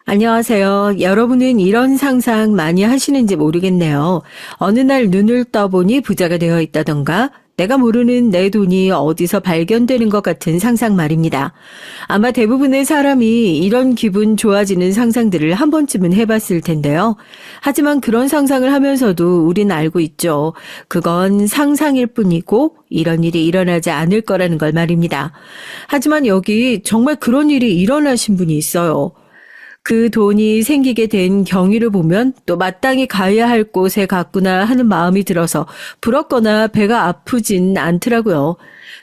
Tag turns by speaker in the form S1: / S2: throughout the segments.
S1: 안녕하세요. 여러분은 이런 상상 많이 하시는지 모르겠네요. 어느 날 눈을 떠보니 부자가 되어 있다던가, 내가 모르는 내 돈이 어디서 발견되는 것 같은 상상 말입니다. 아마 대부분의 사람이 이런 기분 좋아지는 상상들을 한 번쯤은 해봤을 텐데요. 하지만 그런 상상을 하면서도 우린 알고 있죠. 그건 상상일 뿐이고 이런 일이 일어나지 않을 거라는 걸 말입니다. 하지만 여기 정말 그런 일이 일어나신 분이 있어요. 그 돈이 생기게 된 경위를 보면 또 마땅히 가야 할 곳에 갔구나 하는 마음이 들어서 부럽거나 배가 아프진 않더라고요.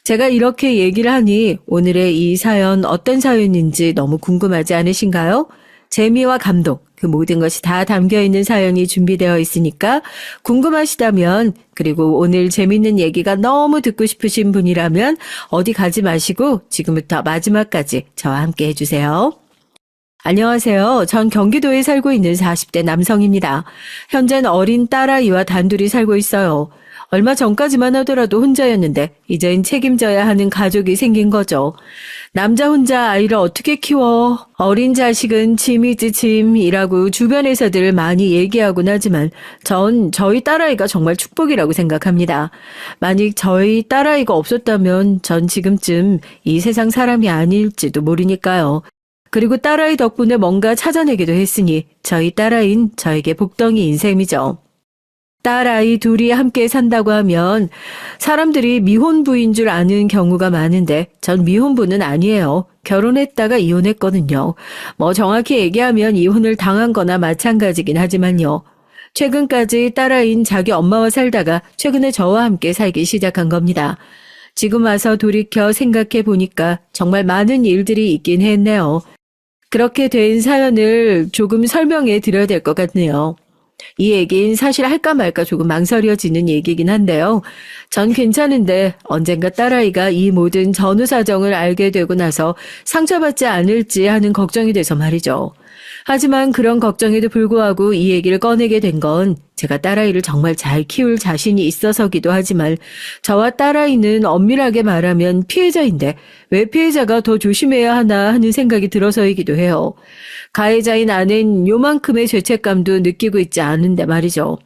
S1: 제가 이렇게 얘기를 하니 오늘의 이 사연 어떤 사연인지 너무 궁금하지 않으신가요? 재미와 감동, 그 모든 것이 다 담겨 있는 사연이 준비되어 있으니까 궁금하시다면, 그리고 오늘 재밌는 얘기가 너무 듣고 싶으신 분이라면 어디 가지 마시고 지금부터 마지막까지 저와 함께 해주세요. 안녕하세요. 전 경기도에 살고 있는 40대 남성입니다. 현재는 어린 딸아이와 단둘이 살고 있어요. 얼마 전까지만 하더라도 혼자였는데 이젠 책임져야 하는 가족이 생긴 거죠. 남자 혼자 아이를 어떻게 키워? 어린 자식은 짐이지 짐이라고 주변에서들 많이 얘기하곤 하지만 전 저희 딸아이가 정말 축복이라고 생각합니다. 만약 저희 딸아이가 없었다면 전 지금쯤 이 세상 사람이 아닐지도 모르니까요. 그리고 딸아이 덕분에 뭔가 찾아내기도 했으니 저희 딸아이는 저에게 복덩이인 셈이죠. 딸아이 둘이 함께 산다고 하면 사람들이 미혼부인 줄 아는 경우가 많은데 전 미혼부는 아니에요. 결혼했다가 이혼했거든요. 뭐 정확히 얘기하면 이혼을 당한 거나 마찬가지긴 하지만요. 최근까지 딸아이인 자기 엄마와 살다가 최근에 저와 함께 살기 시작한 겁니다. 지금 와서 돌이켜 생각해 보니까 정말 많은 일들이 있긴 했네요. 그렇게 된 사연을 조금 설명해 드려야 될 것 같네요. 이 얘기는 사실 할까 말까 조금 망설여지는 얘기긴 한데요. 전 괜찮은데 언젠가 딸아이가 이 모든 전후 사정을 알게 되고 나서 상처받지 않을지 하는 걱정이 돼서 말이죠. 하지만 그런 걱정에도 불구하고 이 얘기를 꺼내게 된 건 제가 딸아이를 정말 잘 키울 자신이 있어서기도 하지만 저와 딸아이는 엄밀하게 말하면 피해자인데 왜 피해자가 더 조심해야 하나 하는 생각이 들어서이기도 해요. 가해자인 아내는 요만큼의 죄책감도 느끼고 있지 않은데 말이죠.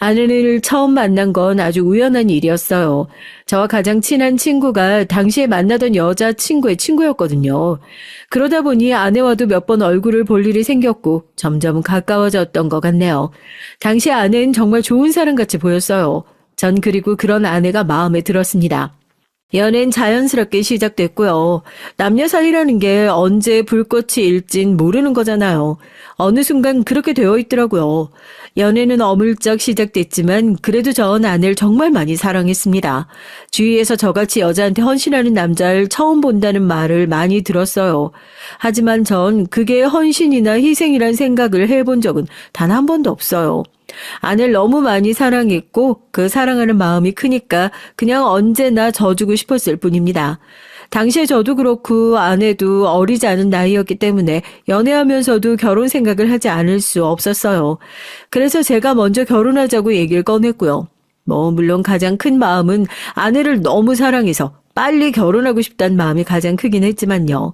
S1: 아내를 처음 만난 건 아주 우연한 일이었어요. 저와 가장 친한 친구가 당시에 만나던 여자친구의 친구였거든요. 그러다 보니 아내와도 몇 번 얼굴을 볼 일이 생겼고 점점 가까워졌던 것 같네요. 당시 아내는 정말 좋은 사람같이 보였어요. 전 그리고 그런 아내가 마음에 들었습니다. 연애는 자연스럽게 시작됐고요. 남녀 사이라는 게 언제 불꽃이 일진 모르는 거잖아요. 어느 순간 그렇게 되어 있더라고요. 연애는 어물쩍 시작됐지만 그래도 전 아내를 정말 많이 사랑했습니다. 주위에서 저같이 여자한테 헌신하는 남자를 처음 본다는 말을 많이 들었어요. 하지만 전 그게 헌신이나 희생이란 생각을 해본 적은 단 한 번도 없어요. 아내를 너무 많이 사랑했고 그 사랑하는 마음이 크니까 그냥 언제나 져주고 싶었을 뿐입니다. 당시에 저도 그렇고 아내도 어리지 않은 나이였기 때문에 연애하면서도 결혼 생각을 하지 않을 수 없었어요. 그래서 제가 먼저 결혼하자고 얘기를 꺼냈고요. 물론 가장 큰 마음은 아내를 너무 사랑해서 빨리 결혼하고 싶다는 마음이 가장 크긴 했지만요.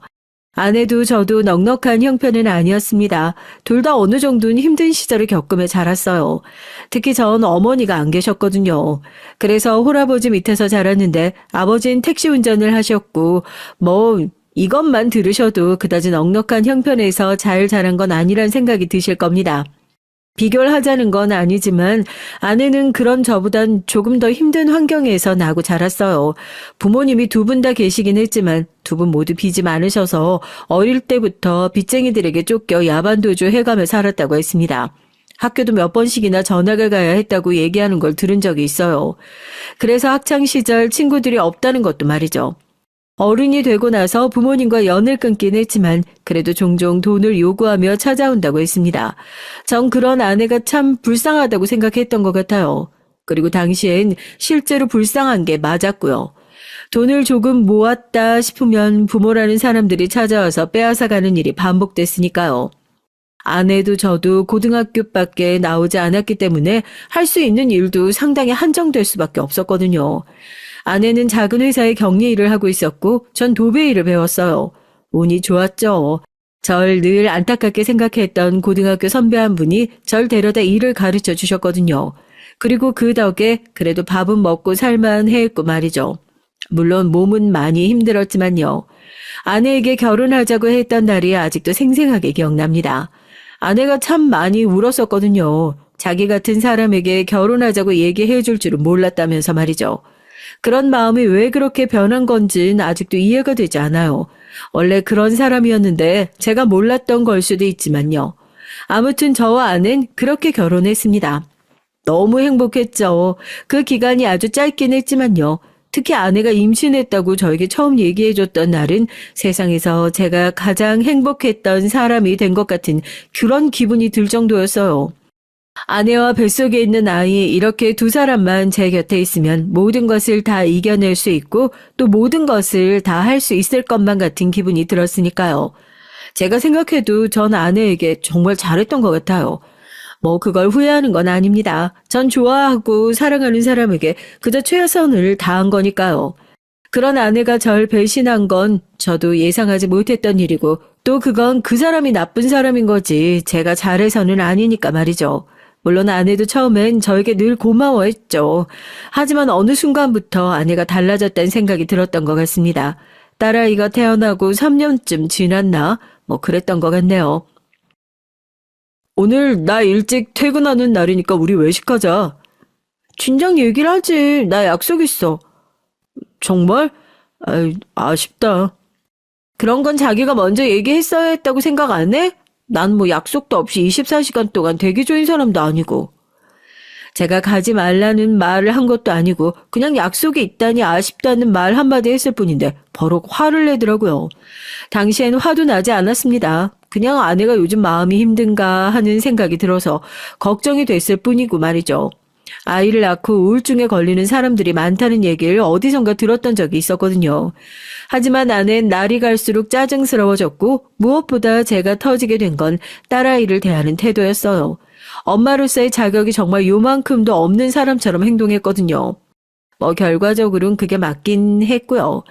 S1: 아내도 저도 넉넉한 형편은 아니었습니다. 둘 다 어느 정도는 힘든 시절을 겪으며 자랐어요. 특히 전 어머니가 안 계셨거든요. 그래서 홀아버지 밑에서 자랐는데 아버지는 택시 운전을 하셨고 이것만 들으셔도 그다지 넉넉한 형편에서 잘 자란 건 아니란 생각이 드실 겁니다. 비교를 하자는 건 아니지만 아내는 그런 저보단 조금 더 힘든 환경에서 나고 자랐어요. 부모님이 두 분 다 계시긴 했지만 두 분 모두 빚이 많으셔서 어릴 때부터 빚쟁이들에게 쫓겨 야반도주 해가며 살았다고 했습니다. 학교도 몇 번씩이나 전학을 가야 했다고 얘기하는 걸 들은 적이 있어요. 그래서 학창시절 친구들이 없다는 것도 말이죠. 어른이 되고 나서 부모님과 연을 끊긴 했지만 그래도 종종 돈을 요구하며 찾아온다고 했습니다. 전 그런 아내가 참 불쌍하다고 생각했던 것 같아요. 그리고 당시엔 실제로 불쌍한 게 맞았고요. 돈을 조금 모았다 싶으면 부모라는 사람들이 찾아와서 빼앗아가는 일이 반복됐으니까요. 아내도 저도 고등학교밖에 나오지 않았기 때문에 할 수 있는 일도 상당히 한정될 수밖에 없었거든요. 아내는 작은 회사에 격리 일을 하고 있었고 전 도배 일을 배웠어요. 운이 좋았죠. 절 늘 안타깝게 생각했던 고등학교 선배 한 분이 절 데려다 일을 가르쳐 주셨거든요. 그리고 그 덕에 그래도 밥은 먹고 살만 했고 말이죠. 물론 몸은 많이 힘들었지만요. 아내에게 결혼하자고 했던 날이 아직도 생생하게 기억납니다. 아내가 참 많이 울었었거든요. 자기 같은 사람에게 결혼하자고 얘기해 줄 줄은 몰랐다면서 말이죠. 그런 마음이 왜 그렇게 변한 건지는 아직도 이해가 되지 않아요. 원래 그런 사람이었는데 제가 몰랐던 걸 수도 있지만요. 아무튼 저와 아는 그렇게 결혼했습니다. 너무 행복했죠. 그 기간이 아주 짧긴 했지만요. 특히 아내가 임신했다고 저에게 처음 얘기해줬던 날은 세상에서 제가 가장 행복했던 사람이 된 것 같은 그런 기분이 들 정도였어요. 아내와 뱃속에 있는 아이 이렇게 두 사람만 제 곁에 있으면 모든 것을 다 이겨낼 수 있고 또 모든 것을 다 할 수 있을 것만 같은 기분이 들었으니까요. 제가 생각해도 전 아내에게 정말 잘했던 것 같아요. 뭐 그걸 후회하는 건 아닙니다. 전 좋아하고 사랑하는 사람에게 그저 최선을 다한 거니까요. 그런 아내가 절 배신한 건 저도 예상하지 못했던 일이고 또 그건 그 사람이 나쁜 사람인 거지 제가 잘해서는 아니니까 말이죠. 물론 아내도 처음엔 저에게 늘 고마워했죠. 하지만 어느 순간부터 아내가 달라졌다는 생각이 들었던 것 같습니다. 딸아이가 태어나고 3년쯤 지났나? 뭐 그랬던 것 같네요. 오늘 나 일찍 퇴근하는 날이니까 우리 외식하자. 진작 얘기를 하지. 나 약속 있어. 정말? 아쉽다. 그런 건 자기가 먼저 얘기했어야 했다고 생각 안 해? 난 뭐 약속도 없이 24시간 동안 대기 중인 사람도 아니고. 제가 가지 말라는 말을 한 것도 아니고 그냥 약속이 있다니 아쉽다는 말 한마디 했을 뿐인데 버럭 화를 내더라고요. 당시엔 화도 나지 않았습니다. 그냥 아내가 요즘 마음이 힘든가 하는 생각이 들어서 걱정이 됐을 뿐이고 말이죠. 아이를 낳고 우울증에 걸리는 사람들이 많다는 얘기를 어디선가 들었던 적이 있었거든요. 하지만 아내는 날이 갈수록 짜증스러워졌고 무엇보다 제가 터지게 된 건 딸아이를 대하는 태도였어요. 엄마로서의 자격이 정말 요만큼도 없는 사람처럼 행동했거든요. 뭐 결과적으로는 그게 맞긴 했고요.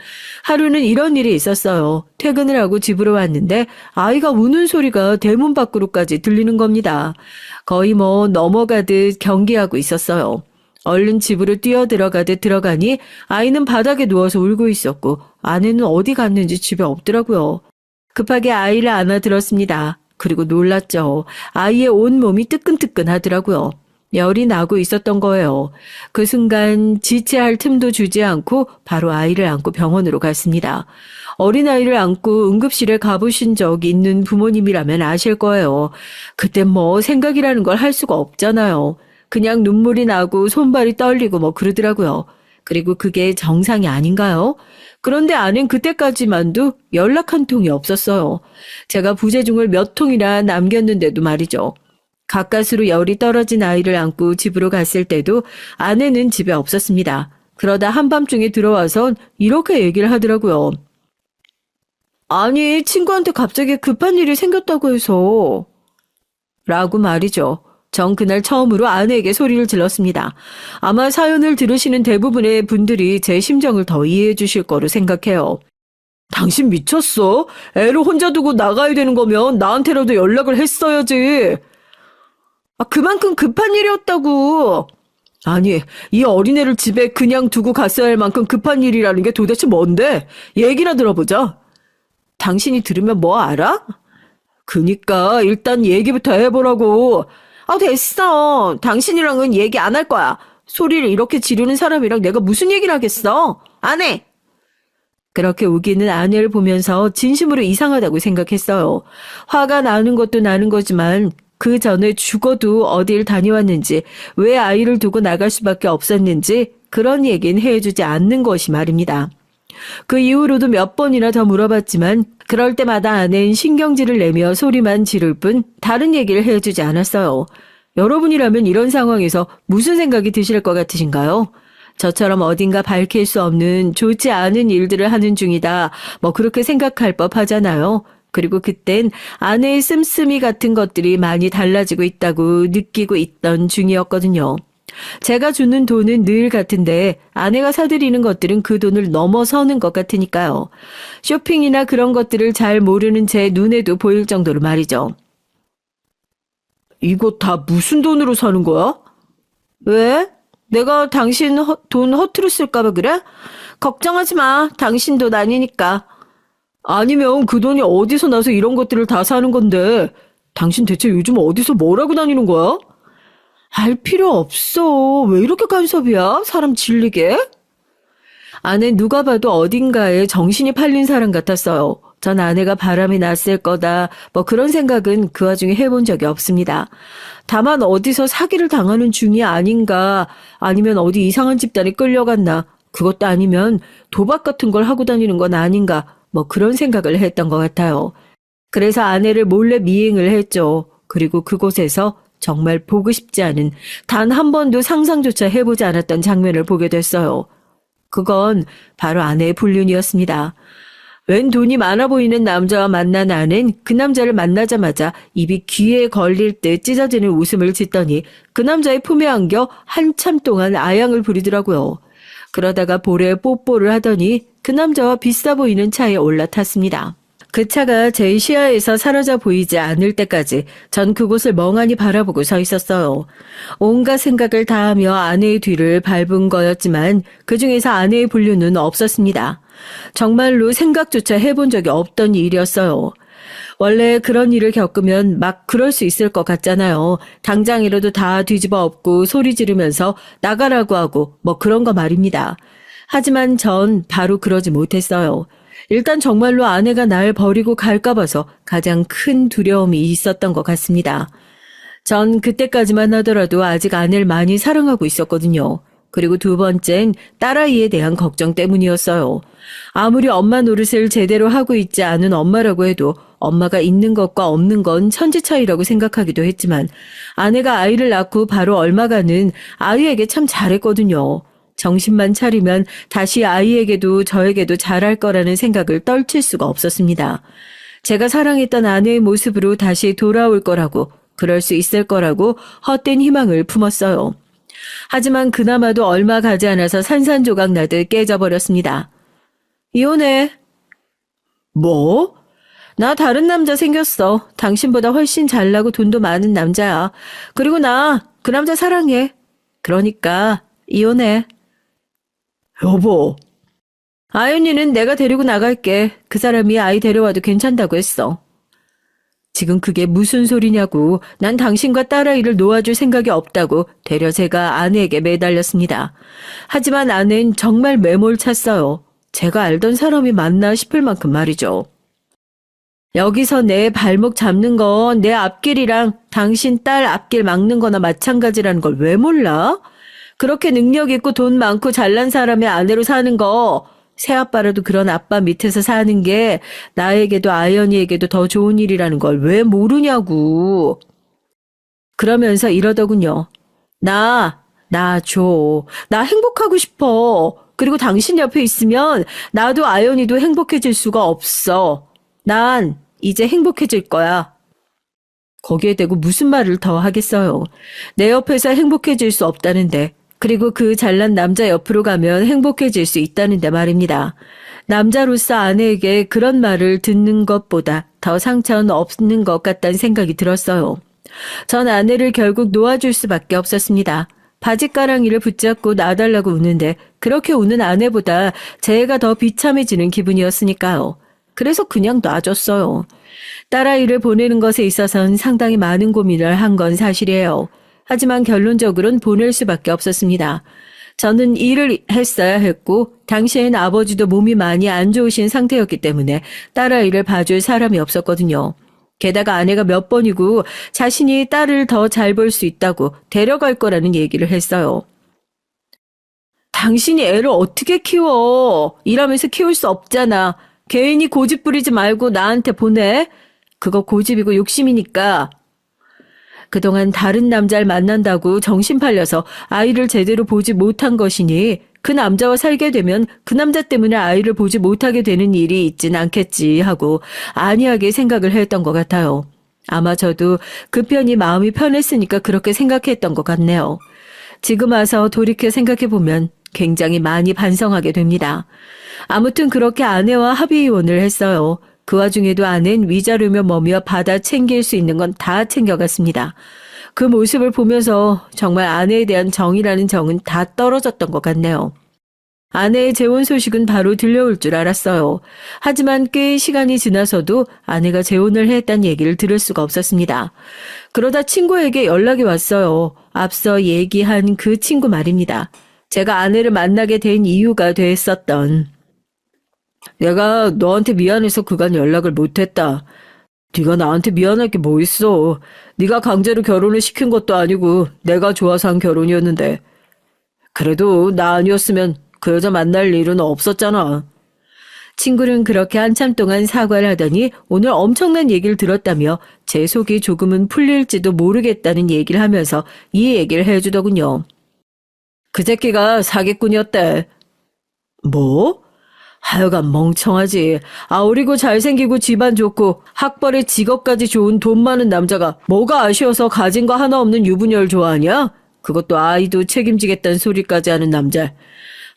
S1: 하루는 이런 일이 있었어요. 퇴근을 하고 집으로 왔는데 아이가 우는 소리가 대문 밖으로까지 들리는 겁니다. 거의 뭐 넘어가듯 경기하고 있었어요. 얼른 집으로 뛰어들어가듯 들어가니 아이는 바닥에 누워서 울고 있었고 아내는 어디 갔는지 집에 없더라고요. 급하게 아이를 안아들었습니다. 그리고 놀랐죠. 아이의 온몸이 뜨끈뜨끈하더라고요. 열이 나고 있었던 거예요. 그 순간 지체할 틈도 주지 않고 바로 아이를 안고 병원으로 갔습니다. 어린아이를 안고 응급실에 가보신 적 있는 부모님이라면 아실 거예요. 그때 뭐 생각이라는 걸 할 수가 없잖아요. 그냥 눈물이 나고 손발이 떨리고 뭐 그러더라고요. 그리고 그게 정상이 아닌가요? 그런데 아는 그때까지만도 연락 한 통이 없었어요. 제가 부재중을 몇 통이나 남겼는데도 말이죠. 가까스로 열이 떨어진 아이를 안고 집으로 갔을 때도 아내는 집에 없었습니다. 그러다 한밤중에 들어와선 이렇게 얘기를 하더라고요. 아니, 친구한테 갑자기 급한 일이 생겼다고 해서. 라고 말이죠. 전 그날 처음으로 아내에게 소리를 질렀습니다. 아마 사연을 들으시는 대부분의 분들이 제 심정을 더 이해해 주실 거로 생각해요. 당신 미쳤어? 애를 혼자 두고 나가야 되는 거면 나한테라도 연락을 했어야지. 그만큼 급한 일이었다고. 아니, 이 어린애를 집에 그냥 두고 갔어야 할 만큼 급한 일이라는 게 도대체 뭔데? 얘기나 들어보자. 당신이 들으면 뭐 알아? 그니까 일단 얘기부터 해보라고. 됐어. 당신이랑은 얘기 안 할 거야. 소리를 이렇게 지르는 사람이랑 내가 무슨 얘기를 하겠어? 안 해. 그렇게 우기는 아내를 보면서 진심으로 이상하다고 생각했어요. 화가 나는 것도 나는 거지만 그 전에 죽어도 어딜 다녀왔는지 왜 아이를 두고 나갈 수밖에 없었는지 그런 얘기는 해주지 않는 것이 말입니다. 그 이후로도 몇 번이나 더 물어봤지만 그럴 때마다 아내는 신경질을 내며 소리만 지를 뿐 다른 얘기를 해주지 않았어요. 여러분이라면 이런 상황에서 무슨 생각이 드실 것 같으신가요? 저처럼 어딘가 밝힐 수 없는 좋지 않은 일들을 하는 중이다. 뭐 그렇게 생각할 법하잖아요. 그리고 그땐 아내의 씀씀이 같은 것들이 많이 달라지고 있다고 느끼고 있던 중이었거든요. 제가 주는 돈은 늘 같은데 아내가 사들이는 것들은 그 돈을 넘어서는 것 같으니까요. 쇼핑이나 그런 것들을 잘 모르는 제 눈에도 보일 정도로 말이죠. 이거 다 무슨 돈으로 사는 거야? 왜? 내가 당신 돈 허투루 쓸까봐 그래? 걱정하지 마. 당신 돈 아니니까. 아니면 그 돈이 어디서 나서 이런 것들을 다 사는 건데 당신 대체 요즘 어디서 뭘 하고 다니는 거야? 알 필요 없어. 왜 이렇게 간섭이야? 사람 질리게? 아내 누가 봐도 어딘가에 정신이 팔린 사람 같았어요. 전 아내가 바람이 났을 거다. 뭐 그런 생각은 그 와중에 해본 적이 없습니다. 다만 어디서 사기를 당하는 중이 아닌가, 아니면 어디 이상한 집단에 끌려갔나, 그것도 아니면 도박 같은 걸 하고 다니는 건 아닌가, 뭐 그런 생각을 했던 것 같아요. 그래서 아내를 몰래 미행을 했죠. 그리고 그곳에서 정말 보고 싶지 않은, 단 한 번도 상상조차 해보지 않았던 장면을 보게 됐어요. 그건 바로 아내의 불륜이었습니다. 웬 돈이 많아 보이는 남자와 만난 아내는 그 남자를 만나자마자 입이 귀에 걸릴 듯 찢어지는 웃음을 짓더니 그 남자의 품에 안겨 한참 동안 아양을 부리더라고요. 그러다가 볼에 뽀뽀를 하더니 그 남자와 비싸 보이는 차에 올라탔습니다. 그 차가 제 시야에서 사라져 보이지 않을 때까지 전 그곳을 멍하니 바라보고 서 있었어요. 온갖 생각을 다하며 아내의 뒤를 밟은 거였지만 그중에서 아내의 불륜은 없었습니다. 정말로 생각조차 해본 적이 없던 일이었어요. 원래 그런 일을 겪으면 막 그럴 수 있을 것 같잖아요. 당장이라도 다 뒤집어 엎고 소리 지르면서 나가라고 하고 뭐 그런 거 말입니다. 하지만 전 바로 그러지 못했어요. 일단 정말로 아내가 날 버리고 갈까 봐서 가장 큰 두려움이 있었던 것 같습니다. 전 그때까지만 하더라도 아직 아내를 많이 사랑하고 있었거든요. 그리고 두 번째는 딸아이에 대한 걱정 때문이었어요. 아무리 엄마 노릇을 제대로 하고 있지 않은 엄마라고 해도 엄마가 있는 것과 없는 건 천지 차이라고 생각하기도 했지만 아내가 아이를 낳고 바로 얼마간은 아이에게 참 잘했거든요. 정신만 차리면 다시 아이에게도 저에게도 잘할 거라는 생각을 떨칠 수가 없었습니다. 제가 사랑했던 아내의 모습으로 다시 돌아올 거라고, 그럴 수 있을 거라고 헛된 희망을 품었어요. 하지만 그나마도 얼마 가지 않아서 산산조각 나듯 깨져버렸습니다. 이혼해. 뭐? 나 다른 남자 생겼어. 당신보다 훨씬 잘나고 돈도 많은 남자야. 그리고 나 그 남자 사랑해. 그러니까 이혼해. 여보. 아연이는 내가 데리고 나갈게. 그 사람이 아이 데려와도 괜찮다고 했어. 지금 그게 무슨 소리냐고. 난 당신과 딸아이를 놓아줄 생각이 없다고 되려 제가 아내에게 매달렸습니다. 하지만 아내는 정말 매몰찼어요. 제가 알던 사람이 맞나 싶을 만큼 말이죠. 여기서 내 발목 잡는 건 내 앞길이랑 당신 딸 앞길 막는 거나 마찬가지라는 걸 왜 몰라? 그렇게 능력 있고 돈 많고 잘난 사람의 아내로 사는 거, 새아빠라도 그런 아빠 밑에서 사는 게 나에게도 아연이에게도 더 좋은 일이라는 걸 왜 모르냐고. 그러면서 이러더군요. 나 줘. 나 행복하고 싶어. 그리고 당신 옆에 있으면 나도 아연이도 행복해질 수가 없어. 난 이제 행복해질 거야. 거기에 대고 무슨 말을 더 하겠어요. 내 옆에서 행복해질 수 없다는데, 그리고 그 잘난 남자 옆으로 가면 행복해질 수 있다는데 말입니다. 남자로서 아내에게 그런 말을 듣는 것보다 더 상처는 없는 것 같다는 생각이 들었어요. 전 아내를 결국 놓아줄 수밖에 없었습니다. 바짓가랑이를 붙잡고 놔달라고 우는데 그렇게 우는 아내보다 제가 더 비참해지는 기분이었으니까요. 그래서 그냥 놔줬어요. 딸아이를 보내는 것에 있어서는 상당히 많은 고민을 한 건 사실이에요. 하지만 결론적으로는 보낼 수밖에 없었습니다. 저는 일을 했어야 했고 당시엔 아버지도 몸이 많이 안 좋으신 상태였기 때문에 딸아이를 봐줄 사람이 없었거든요. 게다가 아내가 몇 번이고 자신이 딸을 더 잘 볼 수 있다고 데려갈 거라는 얘기를 했어요. 당신이 애를 어떻게 키워? 일하면서 키울 수 없잖아. 괜히 고집 부리지 말고 나한테 보내. 그거 고집이고 욕심이니까. 그동안 다른 남자를 만난다고 정신 팔려서 아이를 제대로 보지 못한 것이니 그 남자와 살게 되면 그 남자 때문에 아이를 보지 못하게 되는 일이 있진 않겠지 하고 안이하게 생각을 했던 것 같아요. 아마 저도 그 편이 마음이 편했으니까 그렇게 생각했던 것 같네요. 지금 와서 돌이켜 생각해보면 굉장히 많이 반성하게 됩니다. 아무튼 그렇게 아내와 합의 이혼을 했어요. 그 와중에도 아내는 위자료며 뭐며 받아 챙길 수 있는 건 다 챙겨갔습니다. 그 모습을 보면서 정말 아내에 대한 정이라는 정은 다 떨어졌던 것 같네요. 아내의 재혼 소식은 바로 들려올 줄 알았어요. 하지만 꽤 시간이 지나서도 아내가 재혼을 했다는 얘기를 들을 수가 없었습니다. 그러다 친구에게 연락이 왔어요. 앞서 얘기한 그 친구 말입니다. 제가 아내를 만나게 된 이유가 됐었던. 내가 너한테 미안해서 그간 연락을 못했다. 네가 나한테 미안할 게 뭐 있어. 네가 강제로 결혼을 시킨 것도 아니고 내가 좋아서 한 결혼이었는데. 그래도 나 아니었으면 그 여자 만날 일은 없었잖아. 친구는 그렇게 한참 동안 사과를 하더니 오늘 엄청난 얘기를 들었다며 제 속이 조금은 풀릴지도 모르겠다는 얘기를 하면서 이 얘기를 해주더군요. 그 새끼가 사기꾼이었대. 뭐? 하여간 멍청하지. 어리고 잘생기고 집안 좋고 학벌에 직업까지 좋은 돈 많은 남자가 뭐가 아쉬워서 가진 거 하나 없는 유부녀를 좋아하냐? 그것도 아이도 책임지겠다는 소리까지 하는 남자.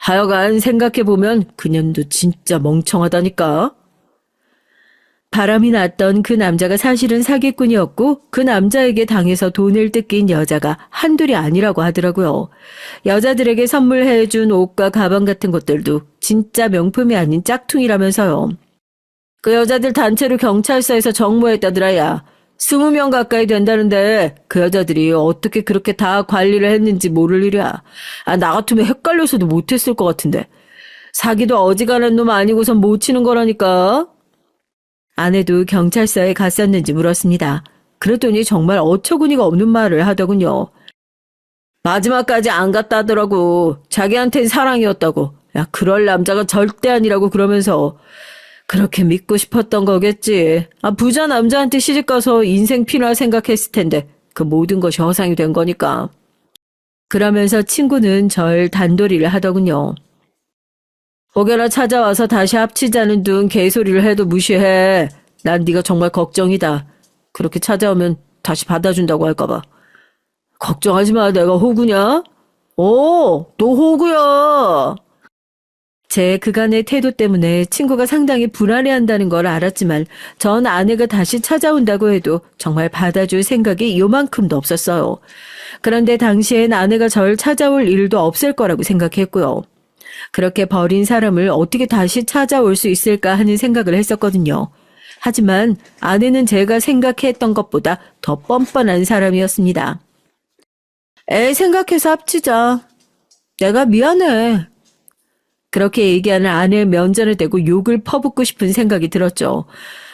S1: 하여간 생각해보면 그년도 진짜 멍청하다니까. 바람이 났던 그 남자가 사실은 사기꾼이었고 그 남자에게 당해서 돈을 뜯긴 여자가 한둘이 아니라고 하더라고요. 여자들에게 선물해준 옷과 가방 같은 것들도 진짜 명품이 아닌 짝퉁이라면서요. 그 여자들 단체로 경찰서에서 정모했다더라. 야. 20명 가까이 된다는데 그 여자들이 어떻게 그렇게 다 관리를 했는지 모를 일이야. 나 같으면 헷갈려서도 못했을 것 같은데. 사기도 어지간한 놈 아니고선 못 치는 거라니까. 아내도 경찰서에 갔었는지 물었습니다. 그랬더니 정말 어처구니가 없는 말을 하더군요. 마지막까지 안 갔다 하더라고. 자기한텐 사랑이었다고. 야, 그럴 남자가 절대 아니라고 그러면서 그렇게 믿고 싶었던 거겠지. 부자 남자한테 시집가서 인생 피나 생각했을 텐데 그 모든 것이 허상이 된 거니까. 그러면서 친구는 절 단도리를 하더군요. 혹여나 찾아와서 다시 합치자는 둥 개소리를 해도 무시해. 난 네가 정말 걱정이다. 그렇게 찾아오면 다시 받아준다고 할까 봐. 걱정하지 마. 내가 호구냐? 너 호구야. 제 그간의 태도 때문에 친구가 상당히 불안해한다는 걸 알았지만 전 아내가 다시 찾아온다고 해도 정말 받아줄 생각이 요만큼도 없었어요. 그런데 당시엔 아내가 절 찾아올 일도 없을 거라고 생각했고요. 그렇게 버린 사람을 어떻게 다시 찾아올 수 있을까 하는 생각을 했었거든요. 하지만 아내는 제가 생각했던 것보다 더 뻔뻔한 사람이었습니다. 생각해서 합치자. 내가 미안해. 그렇게 얘기하는 아내의 면전을 대고 욕을 퍼붓고 싶은 생각이 들었죠.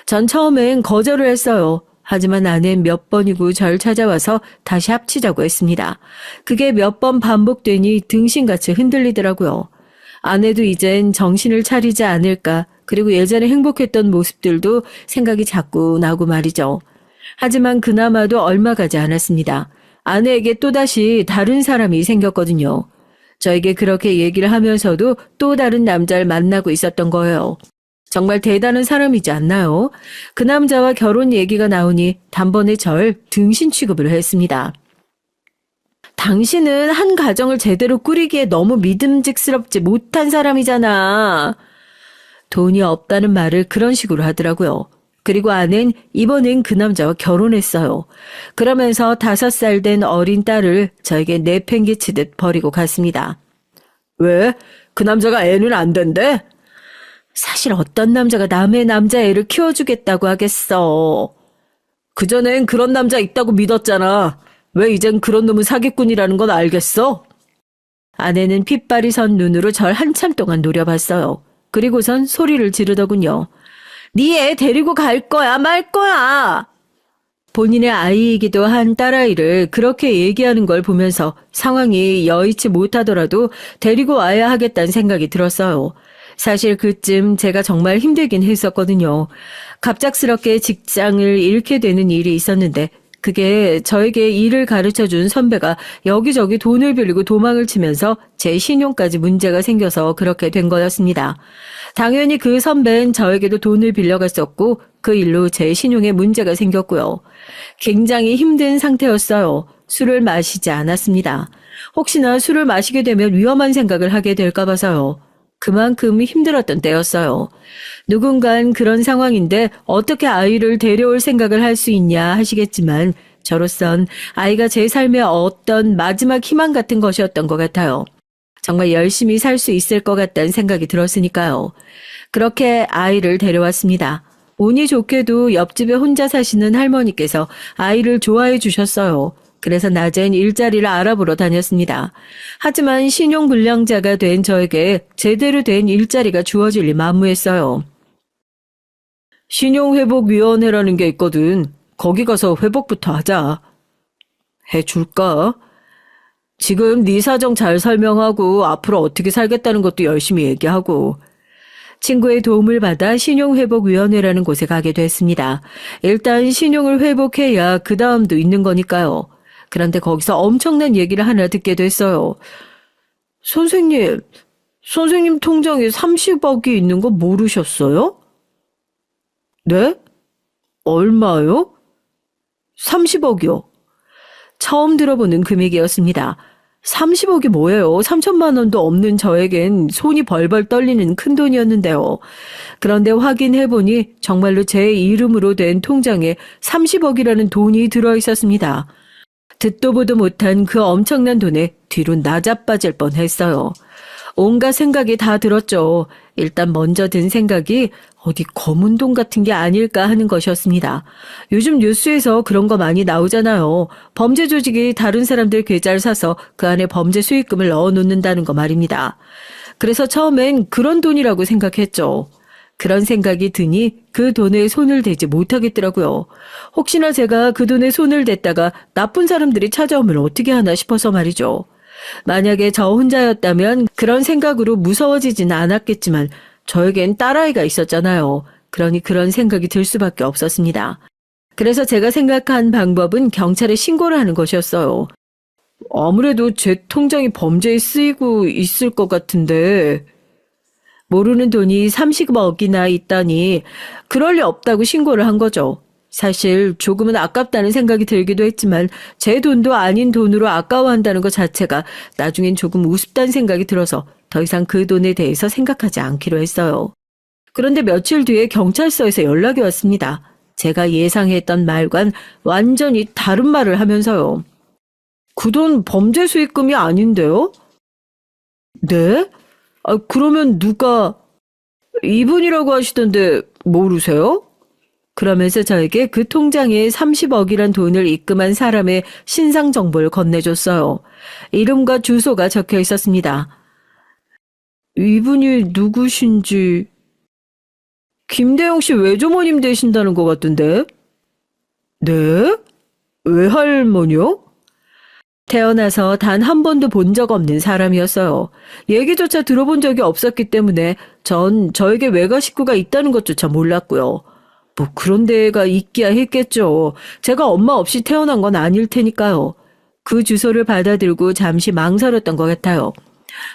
S1: 전 처음엔 거절을 했어요. 하지만 아내는 몇 번이고 절 찾아와서 다시 합치자고 했습니다. 그게 몇 번 반복되니 등신같이 흔들리더라고요. 아내도 이젠 정신을 차리지 않을까. 그리고 예전에 행복했던 모습들도 생각이 자꾸 나고 말이죠. 하지만 그나마도 얼마 가지 않았습니다. 아내에게 또다시 다른 사람이 생겼거든요. 저에게 그렇게 얘기를 하면서도 또 다른 남자를 만나고 있었던 거예요. 정말 대단한 사람이지 않나요? 그 남자와 결혼 얘기가 나오니 단번에 절 등신 취급을 했습니다. 당신은 한 가정을 제대로 꾸리기에 너무 믿음직스럽지 못한 사람이잖아. 돈이 없다는 말을 그런 식으로 하더라고요. 그리고 아내는 이번엔 그 남자와 결혼했어요. 그러면서 5살 된 어린 딸을 저에게 내팽개치듯 버리고 갔습니다. 왜? 그 남자가 애는 안 된대? 사실 어떤 남자가 남의 남자애를 키워주겠다고 하겠어. 그전엔 그런 남자 있다고 믿었잖아. 왜 이젠 그런 놈은 사기꾼이라는 건 알겠어? 아내는 핏발이 선 눈으로 절 한참 동안 노려봤어요. 그리고선 소리를 지르더군요. 네 애 데리고 갈 거야 말 거야. 본인의 아이이기도 한 딸아이를 그렇게 얘기하는 걸 보면서 상황이 여의치 못하더라도 데리고 와야 하겠다는 생각이 들었어요. 사실 그쯤 제가 정말 힘들긴 했었거든요. 갑작스럽게 직장을 잃게 되는 일이 있었는데 그게 저에게 일을 가르쳐준 선배가 여기저기 돈을 빌리고 도망을 치면서 제 신용까지 문제가 생겨서 그렇게 된 거였습니다. 당연히 그 선배는 저에게도 돈을 빌려갔었고 그 일로 제 신용에 문제가 생겼고요. 굉장히 힘든 상태였어요. 술을 마시지 않았습니다. 혹시나 술을 마시게 되면 위험한 생각을 하게 될까 봐서요. 그만큼 힘들었던 때였어요. 누군간 그런 상황인데 어떻게 아이를 데려올 생각을 할 수 있냐 하시겠지만 저로선 아이가 제 삶의 어떤 마지막 희망 같은 것이었던 것 같아요. 정말 열심히 살 수 있을 것 같다는 생각이 들었으니까요. 그렇게 아이를 데려왔습니다. 운이 좋게도 옆집에 혼자 사시는 할머니께서 아이를 좋아해 주셨어요. 그래서 낮엔 일자리를 알아보러 다녔습니다. 하지만 신용불량자가 된 저에게 제대로 된 일자리가 주어질 리 만무했어요. 신용회복위원회라는 게 있거든. 거기 가서 회복부터 하자. 해줄까? 지금 네 사정 잘 설명하고 앞으로 어떻게 살겠다는 것도 열심히 얘기하고. 친구의 도움을 받아 신용회복위원회라는 곳에 가게 됐습니다. 일단 신용을 회복해야 그 다음도 있는 거니까요. 그런데 거기서 엄청난 얘기를 하나 듣게 됐어요. 선생님 통장에 30억이 있는 거 모르셨어요? 네? 얼마요? 30억이요. 처음 들어보는 금액이었습니다. 30억이 뭐예요? 3천만 원도 없는 저에겐 손이 벌벌 떨리는 큰 돈이었는데요. 그런데 확인해보니 정말로 제 이름으로 된 통장에 30억이라는 돈이 들어있었습니다. 듣도 보도 못한 그 엄청난 돈에 뒤로 나자빠질 뻔했어요. 온갖 생각이 다 들었죠. 일단 먼저 든 생각이 어디 검은 돈 같은 게 아닐까 하는 것이었습니다. 요즘 뉴스에서 그런 거 많이 나오잖아요. 범죄 조직이 다른 사람들 계좌를 사서 그 안에 범죄 수익금을 넣어놓는다는 거 말입니다. 그래서 처음엔 그런 돈이라고 생각했죠. 그런 생각이 드니 그 돈에 손을 대지 못하겠더라고요. 혹시나 제가 그 돈에 손을 댔다가 나쁜 사람들이 찾아오면 어떻게 하나 싶어서 말이죠. 만약에 저 혼자였다면 그런 생각으로 무서워지진 않았겠지만 저에겐 딸아이가 있었잖아요. 그러니 그런 생각이 들 수밖에 없었습니다. 그래서 제가 생각한 방법은 경찰에 신고를 하는 것이었어요. 아무래도 제 통장이 범죄에 쓰이고 있을 것 같은데 모르는 돈이 30억이나 있다니 그럴 리 없다고 신고를 한 거죠. 사실 조금은 아깝다는 생각이 들기도 했지만 제 돈도 아닌 돈으로 아까워한다는 것 자체가 나중엔 조금 우습다는 생각이 들어서 더 이상 그 돈에 대해서 생각하지 않기로 했어요. 그런데 며칠 뒤에 경찰서에서 연락이 왔습니다. 제가 예상했던 말과는 완전히 다른 말을 하면서요. 그 돈 범죄 수익금이 아닌데요? 네? 그러면 누가 이분이라고 하시던데 모르세요? 그러면서 저에게 그 통장에 30억이란 돈을 입금한 사람의 신상 정보를 건네줬어요. 이름과 주소가 적혀 있었습니다. 이분이 누구신지... 김대영 씨 외조모님 되신다는 것 같던데? 네? 외할머니요? 태어나서 단 한 번도 본 적 없는 사람이었어요. 얘기조차 들어본 적이 없었기 때문에 전 저에게 외가 식구가 있다는 것조차 몰랐고요. 뭐 그런 데가 있기야 했겠죠. 제가 엄마 없이 태어난 건 아닐 테니까요. 그 주소를 받아들고 잠시 망설였던 것 같아요.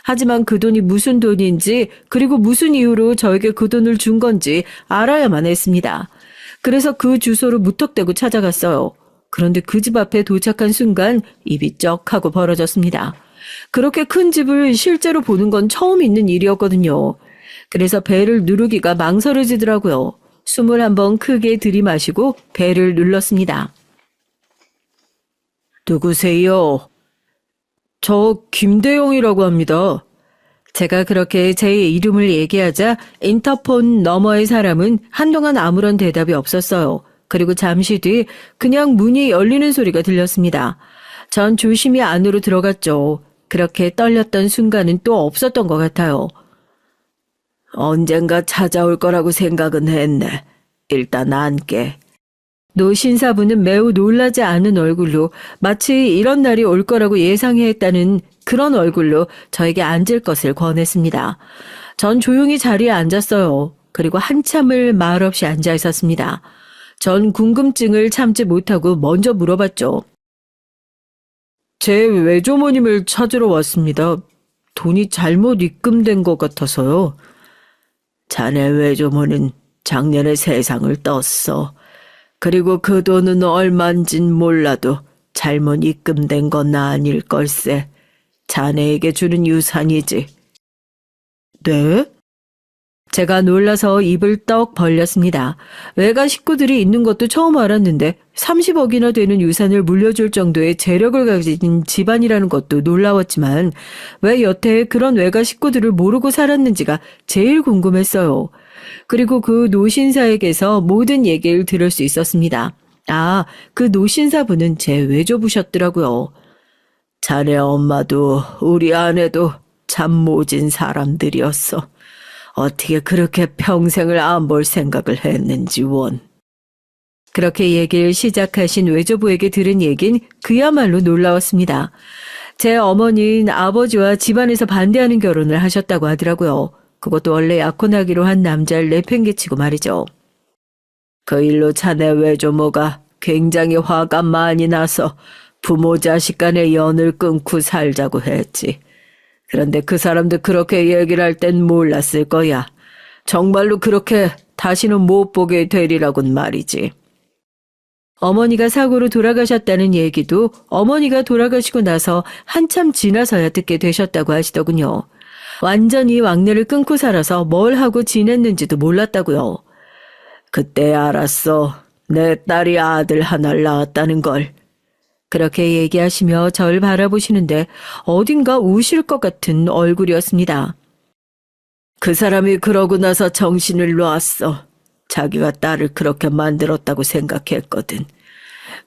S1: 하지만 그 돈이 무슨 돈인지 그리고 무슨 이유로 저에게 그 돈을 준 건지 알아야만 했습니다. 그래서 그 주소로 무턱대고 찾아갔어요. 그런데 그 집 앞에 도착한 순간 입이 쩍 하고 벌어졌습니다. 그렇게 큰 집을 실제로 보는 건 처음 있는 일이었거든요. 그래서 배를 누르기가 망설여지더라고요. 숨을 한번 크게 들이마시고 배를 눌렀습니다. 누구세요? 저 김대영이라고 합니다. 제가 그렇게 제 이름을 얘기하자 인터폰 너머의 사람은 한동안 아무런 대답이 없었어요. 그리고 잠시 뒤 그냥 문이 열리는 소리가 들렸습니다. 전 조심히 안으로 들어갔죠. 그렇게 떨렸던 순간은 또 없었던 것 같아요. 언젠가 찾아올 거라고 생각은 했네. 일단 앉게. 노 신사부는 매우 놀라지 않은 얼굴로 마치 이런 날이 올 거라고 예상했다는 그런 얼굴로 저에게 앉을 것을 권했습니다. 전 조용히 자리에 앉았어요. 그리고 한참을 말없이 앉아 있었습니다. 전 궁금증을 참지 못하고 먼저 물어봤죠. 제 외조모님을 찾으러 왔습니다. 돈이 잘못 입금된 것 같아서요. 자네 외조모는 작년에 세상을 떴어. 그리고 그 돈은 얼만진 몰라도 잘못 입금된 건 아닐 걸세. 자네에게 주는 유산이지. 네? 제가 놀라서 입을 떡 벌렸습니다. 외가 식구들이 있는 것도 처음 알았는데 30억이나 되는 유산을 물려줄 정도의 재력을 가진 집안이라는 것도 놀라웠지만 왜 여태 그런 외가 식구들을 모르고 살았는지가 제일 궁금했어요. 그리고 그 노신사에게서 모든 얘기를 들을 수 있었습니다. 아, 그 노신사분은 제 외조부셨더라고요. 자네 엄마도 우리 아내도 참 모진 사람들이었어. 어떻게 그렇게 평생을 안 볼 생각을 했는지 원. 그렇게 얘기를 시작하신 외조부에게 들은 얘긴 그야말로 놀라웠습니다. 제 어머니는 아버지와 집안에서 반대하는 결혼을 하셨다고 하더라고요. 그것도 원래 약혼하기로 한 남자를 내팽개치고 말이죠. 그 일로 자네 외조모가 굉장히 화가 많이 나서 부모 자식 간의 연을 끊고 살자고 했지. 그런데 그 사람도 그렇게 얘기를 할 땐 몰랐을 거야. 정말로 그렇게 다시는 못 보게 되리라곤 말이지. 어머니가 사고로 돌아가셨다는 얘기도 어머니가 돌아가시고 나서 한참 지나서야 듣게 되셨다고 하시더군요. 완전히 왕래를 끊고 살아서 뭘 하고 지냈는지도 몰랐다고요. 그때 알았어. 내 딸이 아들 하나를 낳았다는 걸. 그렇게 얘기하시며 절 바라보시는데 어딘가 우실 것 같은 얼굴이었습니다. 그 사람이 그러고 나서 정신을 놓았어. 자기가 딸을 그렇게 만들었다고 생각했거든.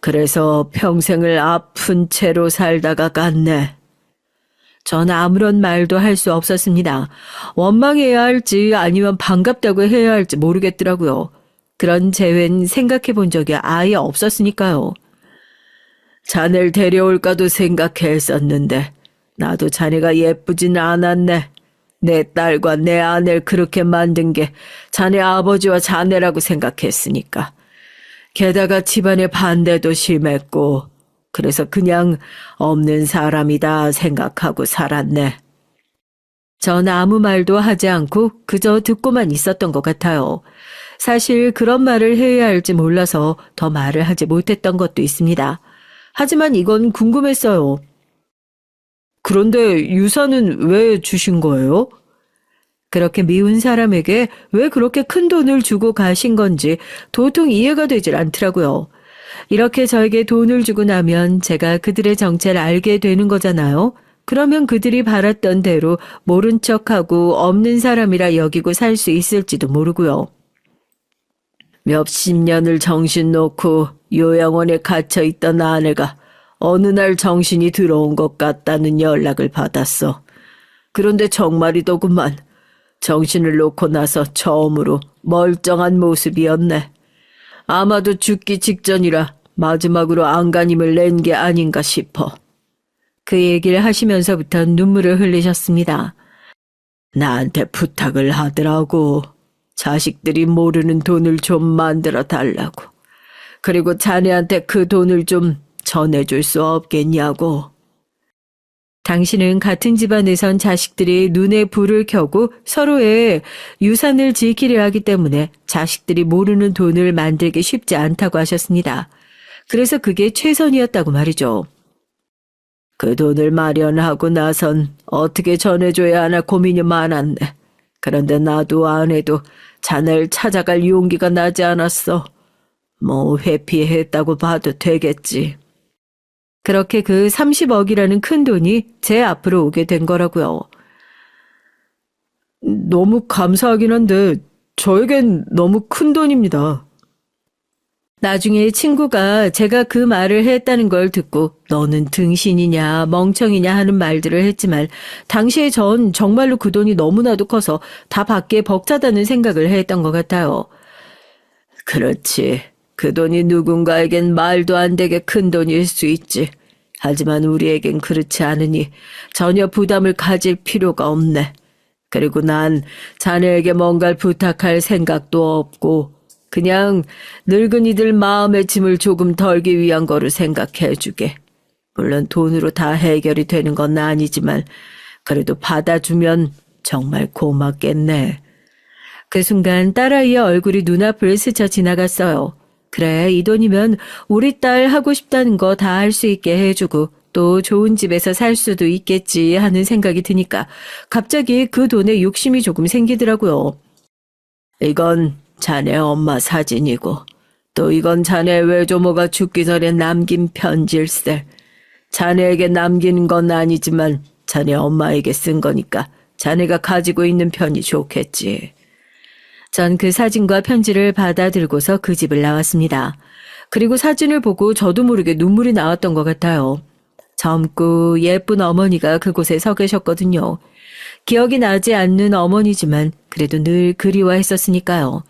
S1: 그래서 평생을 아픈 채로 살다가 갔네. 전 아무런 말도 할 수 없었습니다. 원망해야 할지 아니면 반갑다고 해야 할지 모르겠더라고요. 그런 재회는 생각해 본 적이 아예 없었으니까요. 자네를 데려올까도 생각했었는데 나도 자네가 예쁘진 않았네. 내 딸과 내 아내를 그렇게 만든 게 자네 아버지와 자네라고 생각했으니까. 게다가 집안의 반대도 심했고 그래서 그냥 없는 사람이다 생각하고 살았네. 전 아무 말도 하지 않고 그저 듣고만 있었던 것 같아요. 사실 그런 말을 해야 할지 몰라서 더 말을 하지 못했던 것도 있습니다. 하지만 이건 궁금했어요. 그런데 유산은 왜 주신 거예요? 그렇게 미운 사람에게 왜 그렇게 큰 돈을 주고 가신 건지 도통 이해가 되질 않더라고요. 이렇게 저에게 돈을 주고 나면 제가 그들의 정체를 알게 되는 거잖아요. 그러면 그들이 바랐던 대로 모른 척하고 없는 사람이라 여기고 살 수 있을지도 모르고요. 몇십 년을 정신 놓고 요양원에 갇혀있던 아내가 어느 날 정신이 들어온 것 같다는 연락을 받았어. 그런데 정말이더구만. 정신을 놓고 나서 처음으로 멀쩡한 모습이었네. 아마도 죽기 직전이라 마지막으로 안간힘을 낸 게 아닌가 싶어. 그 얘기를 하시면서부터 눈물을 흘리셨습니다. 나한테 부탁을 하더라고. 자식들이 모르는 돈을 좀 만들어 달라고. 그리고 자네한테 그 돈을 좀 전해줄 수 없겠냐고. 당신은 같은 집안에선 자식들이 눈에 불을 켜고 서로의 유산을 지키려 하기 때문에 자식들이 모르는 돈을 만들기 쉽지 않다고 하셨습니다. 그래서 그게 최선이었다고 말이죠. 그 돈을 마련하고 나선 어떻게 전해줘야 하나 고민이 많았네. 그런데 나도 아내도 자네를 찾아갈 용기가 나지 않았어. 뭐 회피했다고 봐도 되겠지. 그렇게 그 30억이라는 큰 돈이 제 앞으로 오게 된 거라고요. 너무 감사하긴 한데 저에겐 너무 큰 돈입니다. 나중에 친구가 제가 그 말을 했다는 걸 듣고 너는 등신이냐 멍청이냐 하는 말들을 했지만 당시에 전 정말로 그 돈이 너무나도 커서 다 받기에 벅차다는 생각을 했던 것 같아요. 그렇지. 그 돈이 누군가에겐 말도 안 되게 큰 돈일 수 있지. 하지만 우리에겐 그렇지 않으니 전혀 부담을 가질 필요가 없네. 그리고 난 자네에게 뭔가를 부탁할 생각도 없고 그냥 늙은이들 마음의 짐을 조금 덜기 위한 거로 생각해주게. 물론 돈으로 다 해결이 되는 건 아니지만 그래도 받아주면 정말 고맙겠네. 그 순간 딸아이의 얼굴이 눈앞을 스쳐 지나갔어요. 그래, 이 돈이면 우리 딸 하고 싶다는 거 다 할 수 있게 해주고 또 좋은 집에서 살 수도 있겠지 하는 생각이 드니까 갑자기 그 돈에 욕심이 조금 생기더라고요. 이건 자네 엄마 사진이고 또 이건 자네 외조모가 죽기 전에 남긴 편지일세. 자네에게 남긴 건 아니지만 자네 엄마에게 쓴 거니까 자네가 가지고 있는 편이 좋겠지. 전 그 사진과 편지를 받아들고서 그 집을 나왔습니다. 그리고 사진을 보고 저도 모르게 눈물이 나왔던 것 같아요. 젊고 예쁜 어머니가 그곳에 서 계셨거든요. 기억이 나지 않는 어머니지만 그래도 늘 그리워했었으니까요.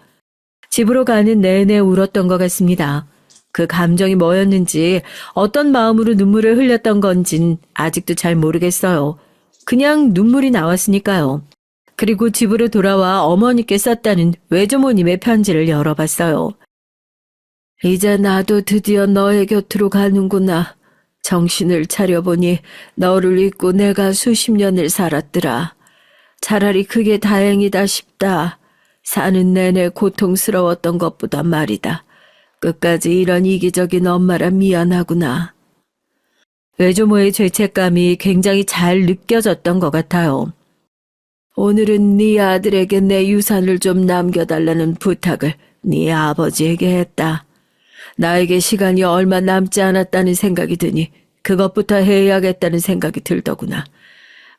S1: 집으로 가는 내내 울었던 것 같습니다. 그 감정이 뭐였는지 어떤 마음으로 눈물을 흘렸던 건진 아직도 잘 모르겠어요. 그냥 눈물이 나왔으니까요. 그리고 집으로 돌아와 어머니께 썼다는 외조모님의 편지를 열어봤어요. 이제 나도 드디어 너의 곁으로 가는구나. 정신을 차려보니 너를 잊고 내가 수십 년을 살았더라. 차라리 그게 다행이다 싶다. 사는 내내 고통스러웠던 것보다 말이다. 끝까지 이런 이기적인 엄마라 미안하구나. 외조모의 죄책감이 굉장히 잘 느껴졌던 것 같아요. 오늘은 네 아들에게 내 유산을 좀 남겨달라는 부탁을 네 아버지에게 했다. 나에게 시간이 얼마 남지 않았다는 생각이 드니 그것부터 해야겠다는 생각이 들더구나.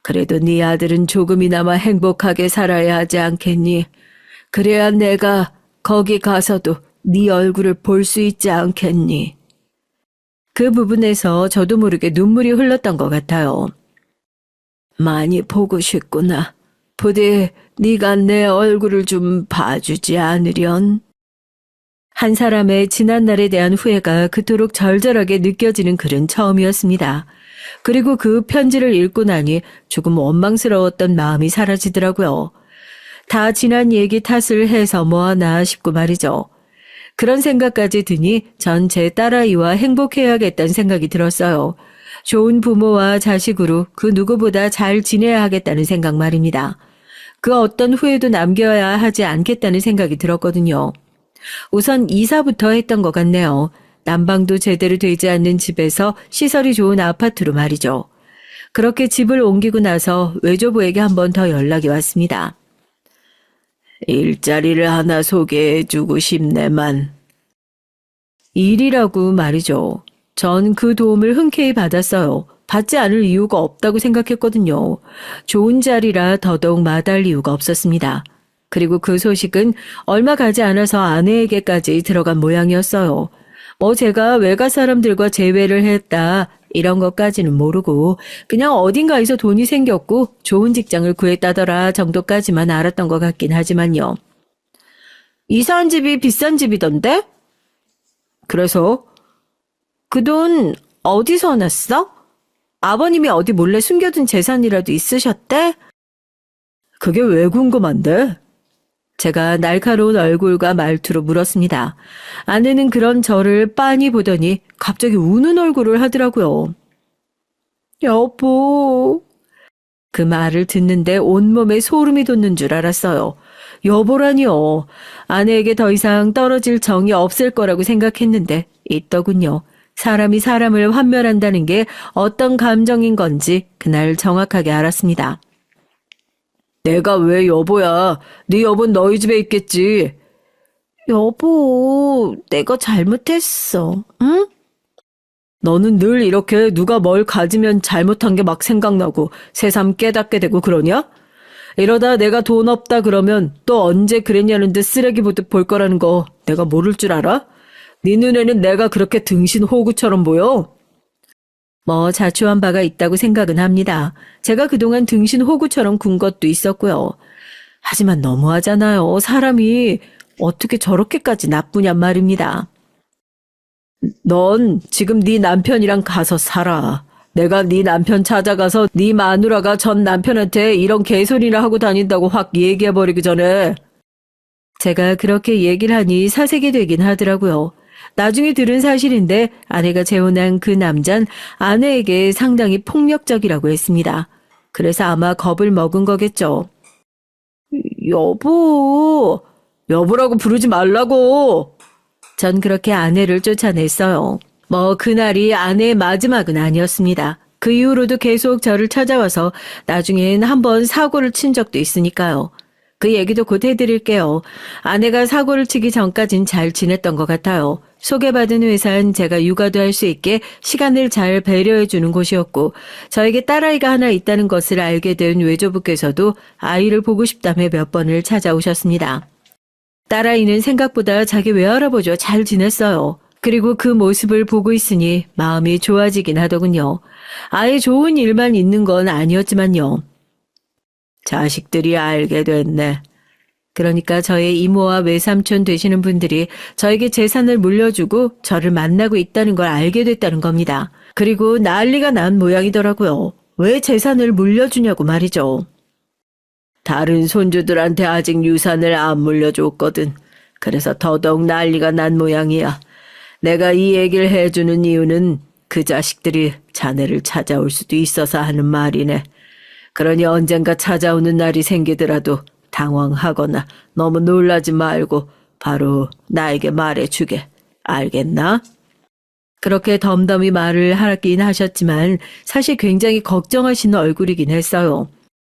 S1: 그래도 네 아들은 조금이나마 행복하게 살아야 하지 않겠니? 그래야 내가 거기 가서도 네 얼굴을 볼 수 있지 않겠니? 그 부분에서 저도 모르게 눈물이 흘렀던 것 같아요. 많이 보고 싶구나. 부디 네가 내 얼굴을 좀 봐주지 않으련? 한 사람의 지난 날에 대한 후회가 그토록 절절하게 느껴지는 글은 처음이었습니다. 그리고 그 편지를 읽고 나니 조금 원망스러웠던 마음이 사라지더라고요. 다 지난 얘기 탓을 해서 뭐하나 싶고 말이죠. 그런 생각까지 드니 전 제 딸아이와 행복해야겠다는 생각이 들었어요. 좋은 부모와 자식으로 그 누구보다 잘 지내야 하겠다는 생각 말입니다. 그 어떤 후회도 남겨야 하지 않겠다는 생각이 들었거든요. 우선 이사부터 했던 것 같네요. 난방도 제대로 되지 않는 집에서 시설이 좋은 아파트로 말이죠. 그렇게 집을 옮기고 나서 외조부에게 한 번 더 연락이 왔습니다. 일자리를 하나 소개해주고 싶네만. 일이라고 말이죠. 전 그 도움을 흔쾌히 받았어요. 받지 않을 이유가 없다고 생각했거든요. 좋은 자리라 더더욱 마다할 이유가 없었습니다. 그리고 그 소식은 얼마 가지 않아서 아내에게까지 들어간 모양이었어요. 뭐 제가 외가 사람들과 재회를 했다 이런 것까지는 모르고 그냥 어딘가에서 돈이 생겼고 좋은 직장을 구했다더라 정도까지만 알았던 것 같긴 하지만요. 이사한 집이 비싼 집이던데? 그래서 그 돈 어디서 났어? 아버님이 어디 몰래 숨겨둔 재산이라도 있으셨대? 그게 왜 궁금한데? 제가 날카로운 얼굴과 말투로 물었습니다. 아내는 그런 저를 빤히 보더니 갑자기 우는 얼굴을 하더라고요. 여보. 그 말을 듣는데 온몸에 소름이 돋는 줄 알았어요. 여보라니요. 아내에게 더 이상 떨어질 정이 없을 거라고 생각했는데 있더군요. 사람이 사람을 환멸한다는 게 어떤 감정인 건지 그날 정확하게 알았습니다. 내가 왜 여보야? 네 여보는 너희 집에 있겠지. 여보, 내가 잘못했어. 응? 너는 늘 이렇게 누가 뭘 가지면 잘못한 게 막 생각나고 새삼 깨닫게 되고 그러냐? 이러다 내가 돈 없다 그러면 또 언제 그랬냐는 듯 쓰레기 보듯 볼 거라는 거 내가 모를 줄 알아? 네 눈에는 내가 그렇게 등신 호구처럼 보여? 뭐 자초한 바가 있다고 생각은 합니다. 제가 그동안 등신 호구처럼 군 것도 있었고요. 하지만 너무하잖아요. 사람이 어떻게 저렇게까지 나쁘냔 말입니다. 넌 지금 네 남편이랑 가서 살아. 내가 네 남편 찾아가서 네 마누라가 전 남편한테 이런 개소리나 하고 다닌다고 확 얘기해버리기 전에. 제가 그렇게 얘기를 하니 사색이 되긴 하더라고요. 나중에 들은 사실인데 아내가 재혼한 그 남잔 아내에게 상당히 폭력적이라고 했습니다. 그래서 아마 겁을 먹은 거겠죠. 여보, 여보라고 부르지 말라고. 전 그렇게 아내를 쫓아냈어요. 그날이 아내의 마지막은 아니었습니다. 그 이후로도 계속 저를 찾아와서 나중엔 한번 사고를 친 적도 있으니까요. 그 얘기도 곧 해드릴게요. 아내가 사고를 치기 전까진 잘 지냈던 것 같아요. 소개받은 회사는 제가 육아도 할 수 있게 시간을 잘 배려해주는 곳이었고 저에게 딸아이가 하나 있다는 것을 알게 된 외조부께서도 아이를 보고 싶다며 몇 번을 찾아오셨습니다. 딸아이는 생각보다 자기 외할아버지와 잘 지냈어요. 그리고 그 모습을 보고 있으니 마음이 좋아지긴 하더군요. 아예 좋은 일만 있는 건 아니었지만요. 자식들이 알게 됐네. 그러니까 저의 이모와 외삼촌 되시는 분들이 저에게 재산을 물려주고 저를 만나고 있다는 걸 알게 됐다는 겁니다. 그리고 난리가 난 모양이더라고요. 왜 재산을 물려주냐고 말이죠. 다른 손주들한테 아직 유산을 안 물려줬거든. 그래서 더더욱 난리가 난 모양이야. 내가 이 얘기를 해주는 이유는 그 자식들이 자네를 찾아올 수도 있어서 하는 말이네. 그러니 언젠가 찾아오는 날이 생기더라도 당황하거나 너무 놀라지 말고 바로 나에게 말해주게. 알겠나? 그렇게 덤덤히 말을 하긴 하셨지만 사실 굉장히 걱정하시는 얼굴이긴 했어요.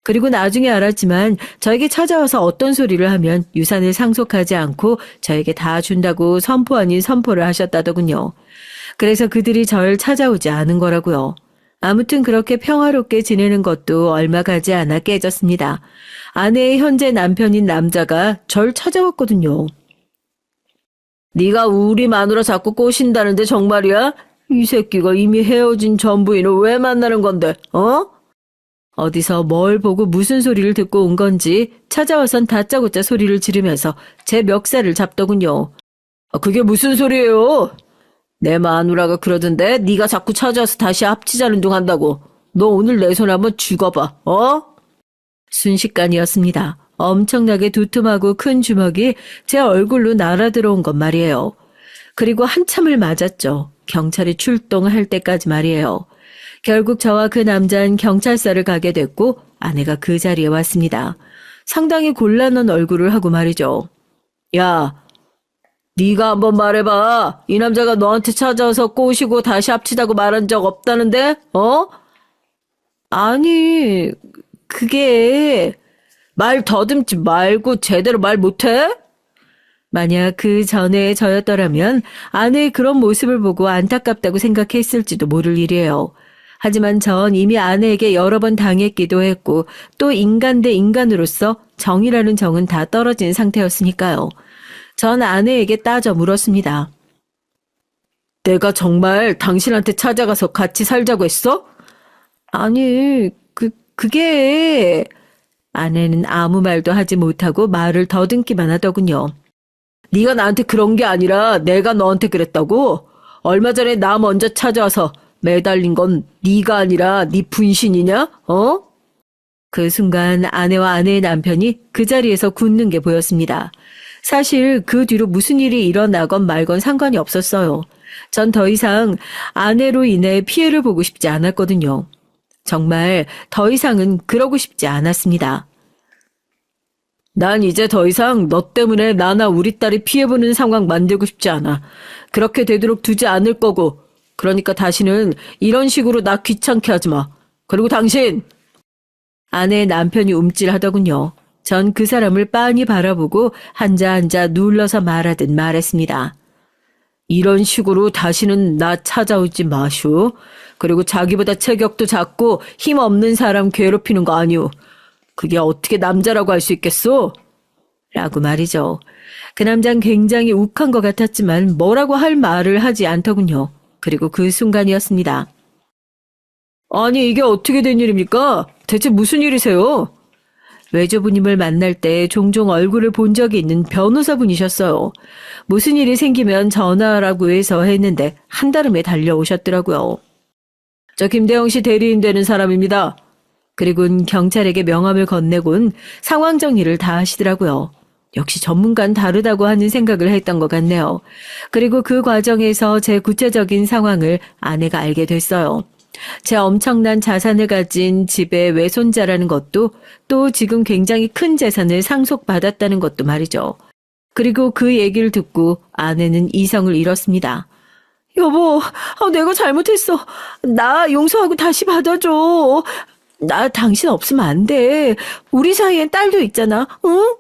S1: 그리고 나중에 알았지만 저에게 찾아와서 어떤 소리를 하면 유산을 상속하지 않고 저에게 다 준다고 선포 아닌 선포를 하셨다더군요. 그래서 그들이 절 찾아오지 않은 거라고요. 아무튼 그렇게 평화롭게 지내는 것도 얼마 가지 않아 깨졌습니다. 아내의 현재 남편인 남자가 절 찾아왔거든요. 네가 우리 마누라 자꾸 꼬신다는데 정말이야? 이 새끼가 이미 헤어진 전 부인을 왜 만나는 건데, 어? 어디서 뭘 보고 무슨 소리를 듣고 온 건지 찾아와선 다짜고짜 소리를 지르면서 제 멱살을 잡더군요. 그게 무슨 소리예요? 내 마누라가 그러던데 네가 자꾸 찾아와서 다시 합치자는 둥 한다고. 너 오늘 내 손 한번 쥐어봐. 어? 순식간이었습니다. 엄청나게 두툼하고 큰 주먹이 제 얼굴로 날아들어온 것 말이에요. 그리고 한참을 맞았죠. 경찰이 출동할 때까지 말이에요. 결국 저와 그 남자는 경찰서를 가게 됐고 아내가 그 자리에 왔습니다. 상당히 곤란한 얼굴을 하고 말이죠. 야, 네가 한번 말해봐. 이 남자가 너한테 찾아와서 꼬시고 다시 합치자고 말한 적 없다는데? 어? 아니, 그게 말 더듬지 말고 제대로 말 못해? 만약 그 전에 저였더라면 아내의 그런 모습을 보고 안타깝다고 생각했을지도 모를 일이에요. 하지만 전 이미 아내에게 여러 번 당했기도 했고 또 인간 대 인간으로서 정이라는 정은 다 떨어진 상태였으니까요. 전 아내에게 따져 물었습니다. 내가 정말 당신한테 찾아가서 같이 살자고 했어? 아니, 그게... 아내는 아무 말도 하지 못하고 말을 더듬기만 하더군요. 네가 나한테 그런 게 아니라 내가 너한테 그랬다고? 얼마 전에 나 먼저 찾아와서 매달린 건 네가 아니라 네 분신이냐? 어? 그 순간 아내와 아내의 남편이 그 자리에서 굳는 게 보였습니다. 사실 그 뒤로 무슨 일이 일어나건 말건 상관이 없었어요. 전 더 이상 아내로 인해 피해를 보고 싶지 않았거든요. 정말 더 이상은 그러고 싶지 않았습니다. 난 이제 더 이상 너 때문에 나나 우리 딸이 피해보는 상황 만들고 싶지 않아. 그렇게 되도록 두지 않을 거고. 그러니까 다시는 이런 식으로 나 귀찮게 하지 마. 그리고 당신! 아내의 남편이 움찔하더군요. 전 그 사람을 빤히 바라보고 앉아 눌러서 말하듯 말했습니다. 이런 식으로 다시는 나 찾아오지 마쇼. 그리고 자기보다 체격도 작고 힘없는 사람 괴롭히는 거 아니오. 그게 어떻게 남자라고 할 수 있겠소? 라고 말이죠. 그 남자는 굉장히 욱한 것 같았지만 뭐라고 할 말을 하지 않더군요. 그리고 그 순간이었습니다. 아니 이게 어떻게 된 일입니까? 대체 무슨 일이세요? 외조부님을 만날 때 종종 얼굴을 본 적이 있는 변호사분이셨어요. 무슨 일이 생기면 전화라고 해서 했는데 한달음에 달려오셨더라고요. 저 김대영 씨 대리인 되는 사람입니다. 그리고는 경찰에게 명함을 건네곤 상황 정리를 다 하시더라고요. 역시 전문가는 다르다고 하는 생각을 했던 것 같네요. 그리고 그 과정에서 제 구체적인 상황을 아내가 알게 됐어요. 제 엄청난 자산을 가진 집의 외손자라는 것도 또 지금 굉장히 큰 재산을 상속받았다는 것도 말이죠. 그리고 그 얘기를 듣고 아내는 이성을 잃었습니다. 여보, 내가 잘못했어. 나 용서하고 다시 받아줘. 나 당신 없으면 안 돼. 우리 사이엔 딸도 있잖아, 응?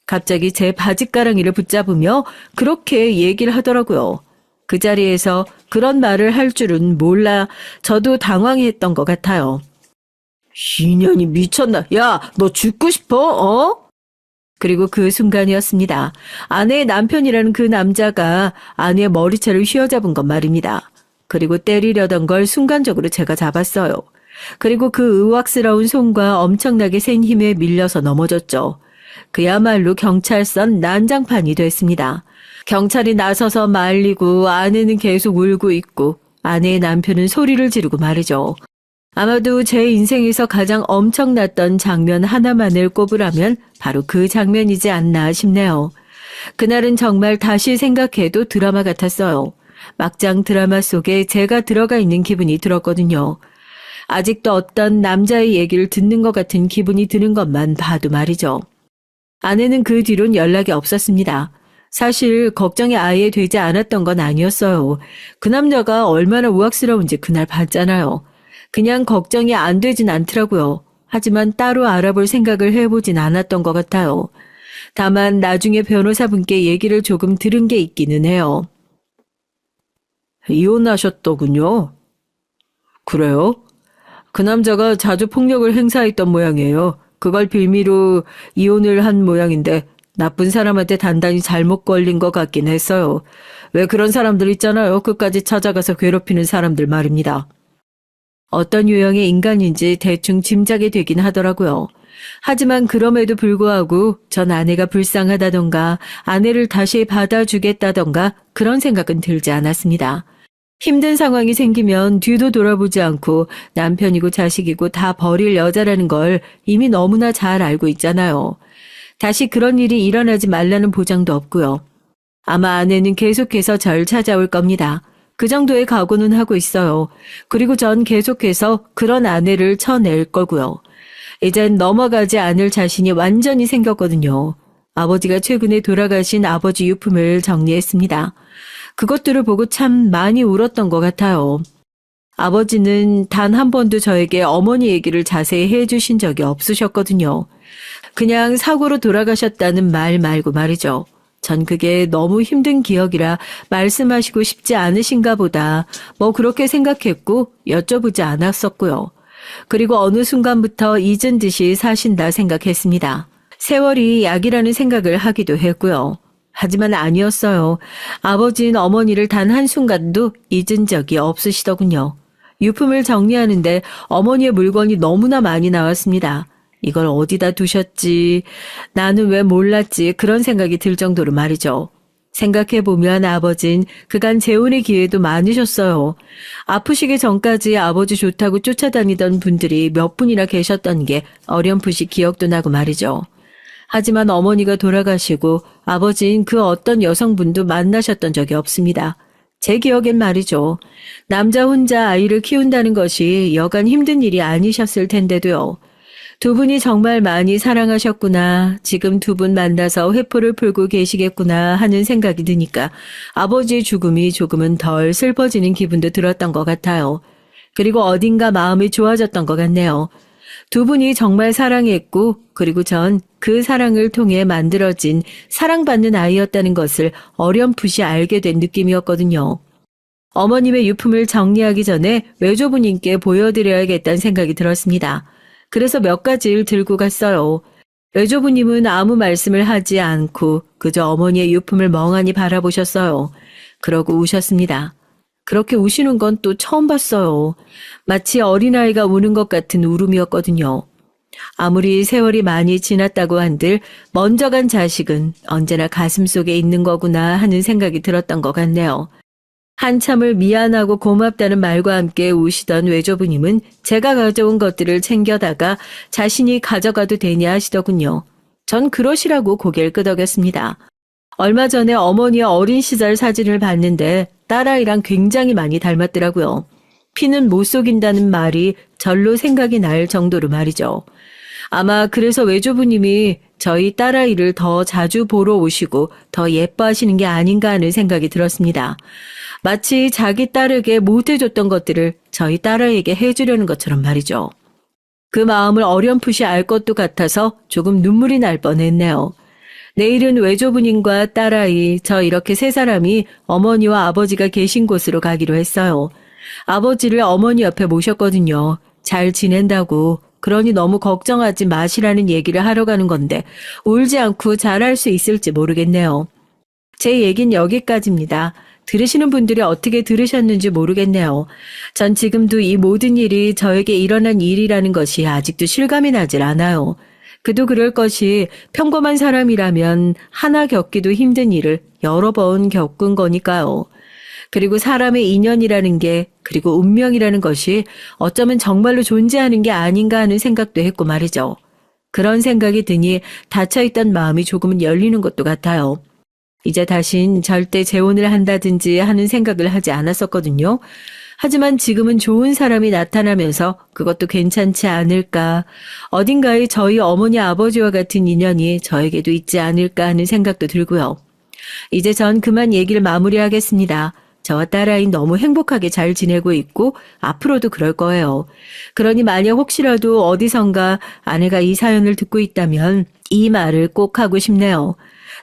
S1: 갑자기 제 바짓가랑이를 붙잡으며 그렇게 얘기를 하더라고요. 그 자리에서 그런 말을 할 줄은 몰라 저도 당황했던 것 같아요. 이년이 미쳤나? 야, 너 죽고 싶어? 어? 그리고 그 순간이었습니다. 아내의 남편이라는 그 남자가 아내의 머리채를 휘어잡은 것 말입니다. 그리고 때리려던 걸 순간적으로 제가 잡았어요. 그리고 그 의학스러운 손과 엄청나게 센 힘에 밀려서 넘어졌죠. 그야말로 경찰선 난장판이 됐습니다. 경찰이 나서서 말리고 아내는 계속 울고 있고 아내의 남편은 소리를 지르고 말이죠. 아마도 제 인생에서 가장 엄청났던 장면 하나만을 꼽으라면 바로 그 장면이지 않나 싶네요. 그날은 정말 다시 생각해도 드라마 같았어요. 막장 드라마 속에 제가 들어가 있는 기분이 들었거든요. 아직도 어떤 남자의 얘기를 듣는 것 같은 기분이 드는 것만 봐도 말이죠. 아내는 그 뒤론 연락이 없었습니다. 사실 걱정이 아예 되지 않았던 건 아니었어요. 그 남자가 얼마나 우악스러운지 그날 봤잖아요. 그냥 걱정이 안 되진 않더라고요. 하지만 따로 알아볼 생각을 해보진 않았던 것 같아요. 다만 나중에 변호사분께 얘기를 조금 들은 게 있기는 해요. 이혼하셨더군요. 그래요? 그 남자가 자주 폭력을 행사했던 모양이에요. 그걸 빌미로 이혼을 한 모양인데 나쁜 사람한테 단단히 잘못 걸린 것 같긴 했어요. 왜 그런 사람들 있잖아요. 끝까지 찾아가서 괴롭히는 사람들 말입니다. 어떤 유형의 인간인지 대충 짐작이 되긴 하더라고요. 하지만 그럼에도 불구하고 전 아내가 불쌍하다던가 아내를 다시 받아주겠다던가 그런 생각은 들지 않았습니다. 힘든 상황이 생기면 뒤도 돌아보지 않고 남편이고 자식이고 다 버릴 여자라는 걸 이미 너무나 잘 알고 있잖아요. 다시 그런 일이 일어나지 말라는 보장도 없고요. 아마 아내는 계속해서 절 찾아올 겁니다. 그 정도의 각오는 하고 있어요. 그리고 전 계속해서 그런 아내를 쳐낼 거고요. 이젠 넘어가지 않을 자신이 완전히 생겼거든요. 아버지가 최근에 돌아가신 아버지 유품을 정리했습니다. 그것들을 보고 참 많이 울었던 것 같아요. 아버지는 단 한 번도 저에게 어머니 얘기를 자세히 해주신 적이 없으셨거든요. 그냥 사고로 돌아가셨다는 말 말고 말이죠. 전 그게 너무 힘든 기억이라 말씀하시고 싶지 않으신가 보다 뭐 그렇게 생각했고 여쭤보지 않았었고요. 그리고 어느 순간부터 잊은 듯이 사신다 생각했습니다. 세월이 약이라는 생각을 하기도 했고요. 하지만 아니었어요. 아버지는 어머니를 단 한순간도 잊은 적이 없으시더군요. 유품을 정리하는데 어머니의 물건이 너무나 많이 나왔습니다. 이걸 어디다 두셨지, 나는 왜 몰랐지 그런 생각이 들 정도로 말이죠. 생각해보면 아버진 그간 재혼의 기회도 많으셨어요. 아프시기 전까지 아버지 좋다고 쫓아다니던 분들이 몇 분이나 계셨던 게 어렴풋이 기억도 나고 말이죠. 하지만 어머니가 돌아가시고 아버진 그 어떤 여성분도 만나셨던 적이 없습니다. 제 기억엔 말이죠. 남자 혼자 아이를 키운다는 것이 여간 힘든 일이 아니셨을 텐데도요. 두 분이 정말 많이 사랑하셨구나. 지금 두 분 만나서 회포를 풀고 계시겠구나 하는 생각이 드니까 아버지의 죽음이 조금은 덜 슬퍼지는 기분도 들었던 것 같아요. 그리고 어딘가 마음이 좋아졌던 것 같네요. 두 분이 정말 사랑했고 그리고 전 그 사랑을 통해 만들어진 사랑받는 아이였다는 것을 어렴풋이 알게 된 느낌이었거든요. 어머님의 유품을 정리하기 전에 외조부님께 보여드려야겠다는 생각이 들었습니다. 그래서 몇 가지를 들고 갔어요. 외조부님은 아무 말씀을 하지 않고 그저 어머니의 유품을 멍하니 바라보셨어요. 그러고 우셨습니다. 그렇게 우시는 건 또 처음 봤어요. 마치 어린아이가 우는 것 같은 울음이었거든요. 아무리 세월이 많이 지났다고 한들 먼저 간 자식은 언제나 가슴속에 있는 거구나 하는 생각이 들었던 것 같네요. 한참을 미안하고 고맙다는 말과 함께 우시던 외조부님은 제가 가져온 것들을 챙겨다가 자신이 가져가도 되냐 하시더군요. 전 그러시라고 고개를 끄덕였습니다. 얼마 전에 어머니의 어린 시절 사진을 봤는데 딸아이랑 굉장히 많이 닮았더라고요. 피는 못 속인다는 말이 절로 생각이 날 정도로 말이죠. 아마 그래서 외조부님이 저희 딸아이를 더 자주 보러 오시고 더 예뻐하시는 게 아닌가 하는 생각이 들었습니다. 마치 자기 딸에게 못해줬던 것들을 저희 딸아이에게 해주려는 것처럼 말이죠. 그 마음을 어렴풋이 알 것도 같아서 조금 눈물이 날 뻔했네요. 내일은 외조부님과 딸아이, 저 이렇게 세 사람이 어머니와 아버지가 계신 곳으로 가기로 했어요. 아버지를 어머니 옆에 모셨거든요. 잘 지낸다고. 그러니 너무 걱정하지 마시라는 얘기를 하러 가는 건데 울지 않고 잘할 수 있을지 모르겠네요. 제 얘긴 여기까지입니다. 들으시는 분들이 어떻게 들으셨는지 모르겠네요. 전 지금도 이 모든 일이 저에게 일어난 일이라는 것이 아직도 실감이 나질 않아요. 그도 그럴 것이 평범한 사람이라면 하나 겪기도 힘든 일을 여러 번 겪은 거니까요. 그리고 사람의 인연이라는 게, 그리고 운명이라는 것이 어쩌면 정말로 존재하는 게 아닌가 하는 생각도 했고 말이죠. 그런 생각이 드니 닫혀있던 마음이 조금은 열리는 것도 같아요. 이제 다신 절대 재혼을 한다든지 하는 생각을 하지 않았었거든요. 하지만 지금은 좋은 사람이 나타나면서 그것도 괜찮지 않을까. 어딘가에 저희 어머니 아버지와 같은 인연이 저에게도 있지 않을까 하는 생각도 들고요. 이제 전 그만 얘기를 마무리하겠습니다. 저와 딸아이 너무 행복하게 잘 지내고 있고 앞으로도 그럴 거예요. 그러니 만약 혹시라도 어디선가 아내가 이 사연을 듣고 있다면 이 말을 꼭 하고 싶네요.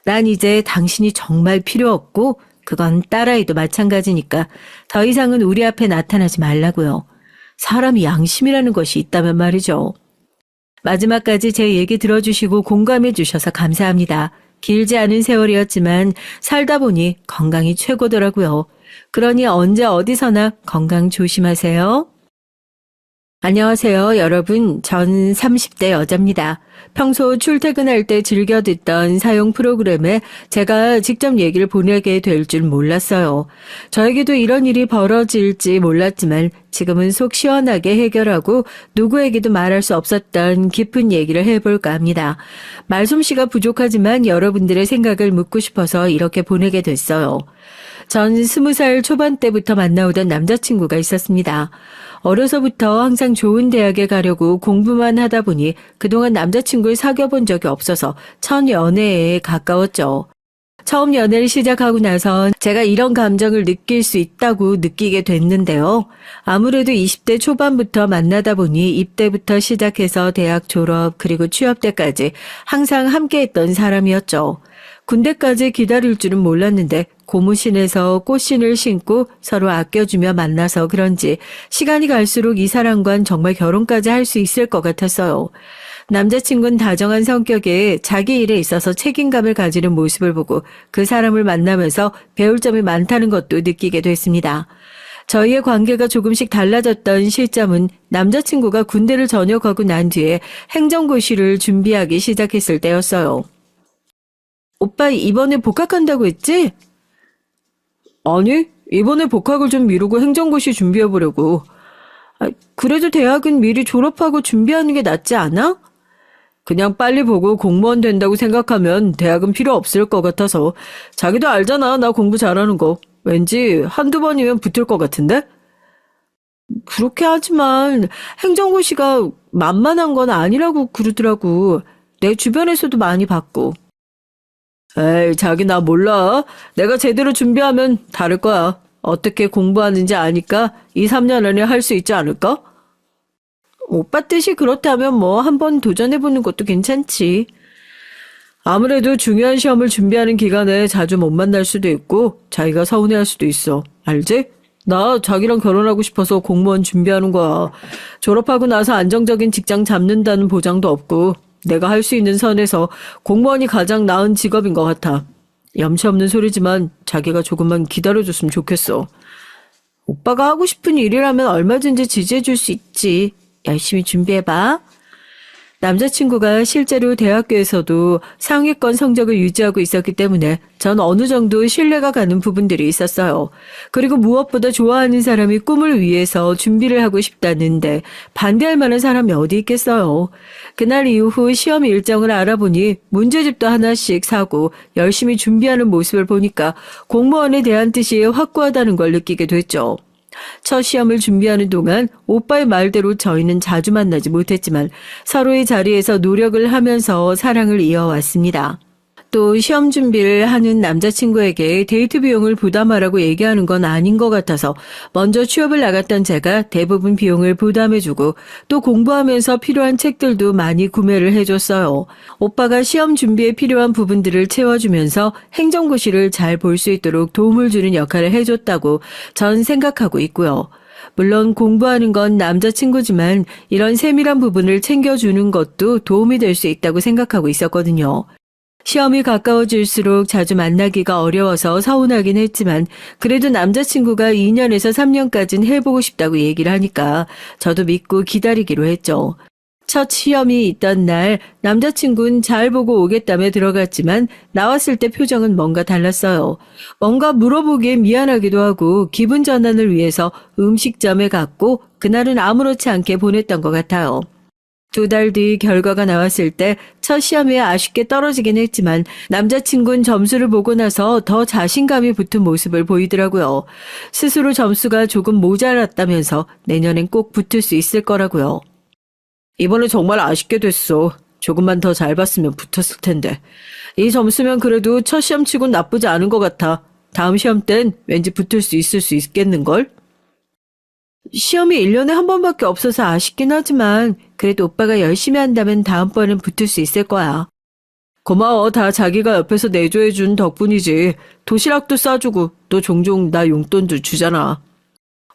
S1: 난 이제 당신이 정말 필요 없고 그건 딸아이도 마찬가지니까 더 이상은 우리 앞에 나타나지 말라고요. 사람이 양심이라는 것이 있다면 말이죠. 마지막까지 제 얘기 들어주시고 공감해 주셔서 감사합니다. 길지 않은 세월이었지만 살다 보니 건강이 최고더라고요. 그러니 언제 어디서나 건강 조심하세요. 안녕하세요, 여러분. 전 30대 여자입니다. 평소 출퇴근할 때 즐겨 듣던 사용 프로그램에 제가 직접 얘기를 보내게 될 줄 몰랐어요. 저에게도 이런 일이 벌어질지 몰랐지만 지금은 속 시원하게 해결하고 누구에게도 말할 수 없었던 깊은 얘기를 해볼까 합니다. 말솜씨가 부족하지만 여러분들의 생각을 묻고 싶어서 이렇게 보내게 됐어요. 전 20살 초반 때부터 만나오던 남자친구가 있었습니다. 어려서부터 항상 좋은 대학에 가려고 공부만 하다 보니 그동안 남자친구를 사귀어본 적이 없어서 첫 연애에 가까웠죠. 처음 연애를 시작하고 나선 제가 이런 감정을 느낄 수 있다고 느끼게 됐는데요. 아무래도 20대 초반부터 만나다 보니 입대부터 시작해서 대학 졸업 그리고 취업 때까지 항상 함께했던 사람이었죠. 군대까지 기다릴 줄은 몰랐는데 고무신에서 꽃신을 신고 서로 아껴주며 만나서 그런지 시간이 갈수록 이 사람과는 정말 결혼까지 할 수 있을 것 같았어요. 남자친구는 다정한 성격에 자기 일에 있어서 책임감을 가지는 모습을 보고 그 사람을 만나면서 배울 점이 많다는 것도 느끼게 됐습니다. 저희의 관계가 조금씩 달라졌던 시점은 남자친구가 군대를 전역하고 난 뒤에 행정고시를 준비하기 시작했을 때였어요. 오빠 이번에 복학한다고 했지? 아니, 이번에 복학을 좀 미루고 행정고시 준비해보려고. 그래도 대학은 미리 졸업하고 준비하는 게 낫지 않아? 그냥 빨리 보고 공무원 된다고 생각하면 대학은 필요 없을 것 같아서. 자기도 알잖아, 나 공부 잘하는 거. 왠지 한두 번이면 붙을 것 같은데? 그렇게 하지만 행정고시가 만만한 건 아니라고 그러더라고. 내 주변에서도 많이 봤고. 에이, 자기 나 몰라. 내가 제대로 준비하면 다를 거야. 어떻게 공부하는지 아니까 2, 3년 안에 할 수 있지 않을까? 오빠 뜻이 그렇다면 뭐 한번 도전해보는 것도 괜찮지. 아무래도 중요한 시험을 준비하는 기간에 자주 못 만날 수도 있고 자기가 서운해할 수도 있어. 알지? 나 자기랑 결혼하고 싶어서 공무원 준비하는 거야. 졸업하고 나서 안정적인 직장 잡는다는 보장도 없고 내가 할 수 있는 선에서 공무원이 가장 나은 직업인 것 같아. 염치 없는 소리지만 자기가 조금만 기다려줬으면 좋겠어. 오빠가 하고 싶은 일이라면 얼마든지 지지해줄 수 있지. 열심히 준비해봐. 남자친구가 실제로 대학교에서도 상위권 성적을 유지하고 있었기 때문에 전 어느 정도 신뢰가 가는 부분들이 있었어요. 그리고 무엇보다 좋아하는 사람이 꿈을 위해서 준비를 하고 싶다는데 반대할 만한 사람이 어디 있겠어요. 그날 이후 시험 일정을 알아보니 문제집도 하나씩 사고 열심히 준비하는 모습을 보니까 공무원에 대한 뜻이 확고하다는 걸 느끼게 됐죠. 첫 시험을 준비하는 동안 오빠의 말대로 저희는 자주 만나지 못했지만 서로의 자리에서 노력을 하면서 사랑을 이어왔습니다. 또 시험 준비를 하는 남자친구에게 데이트 비용을 부담하라고 얘기하는 건 아닌 것 같아서 먼저 취업을 나갔던 제가 대부분 비용을 부담해주고 또 공부하면서 필요한 책들도 많이 구매를 해줬어요. 오빠가 시험 준비에 필요한 부분들을 채워주면서 행정고시를 잘 볼 수 있도록 도움을 주는 역할을 해줬다고 전 생각하고 있고요. 물론 공부하는 건 남자친구지만 이런 세밀한 부분을 챙겨주는 것도 도움이 될 수 있다고 생각하고 있었거든요. 시험이 가까워질수록 자주 만나기가 어려워서 서운하긴 했지만 그래도 남자친구가 2년에서 3년까진 해보고 싶다고 얘기를 하니까 저도 믿고 기다리기로 했죠. 첫 시험이 있던 날 남자친구는 잘 보고 오겠다며 들어갔지만 나왔을 때 표정은 뭔가 달랐어요. 뭔가 물어보기에 미안하기도 하고 기분 전환을 위해서 음식점에 갔고 그날은 아무렇지 않게 보냈던 것 같아요. 2달 뒤 결과가 나왔을 때 첫 시험에 아쉽게 떨어지긴 했지만 남자친구는 점수를 보고 나서 더 자신감이 붙은 모습을 보이더라고요. 스스로 점수가 조금 모자랐다면서 내년엔 꼭 붙을 수 있을 거라고요. 이번에 정말 아쉽게 됐어. 조금만 더 잘 봤으면 붙었을 텐데. 이 점수면 그래도 첫 시험 치곤 나쁘지 않은 것 같아. 다음 시험 땐 왠지 붙을 수 있겠는걸? 시험이 1년에 한 번밖에 없어서 아쉽긴 하지만 그래도 오빠가 열심히 한다면 다음번엔 붙을 수 있을 거야. 고마워. 다 자기가 옆에서 내조해준 덕분이지. 도시락도 싸주고 또 종종 나 용돈도 주잖아.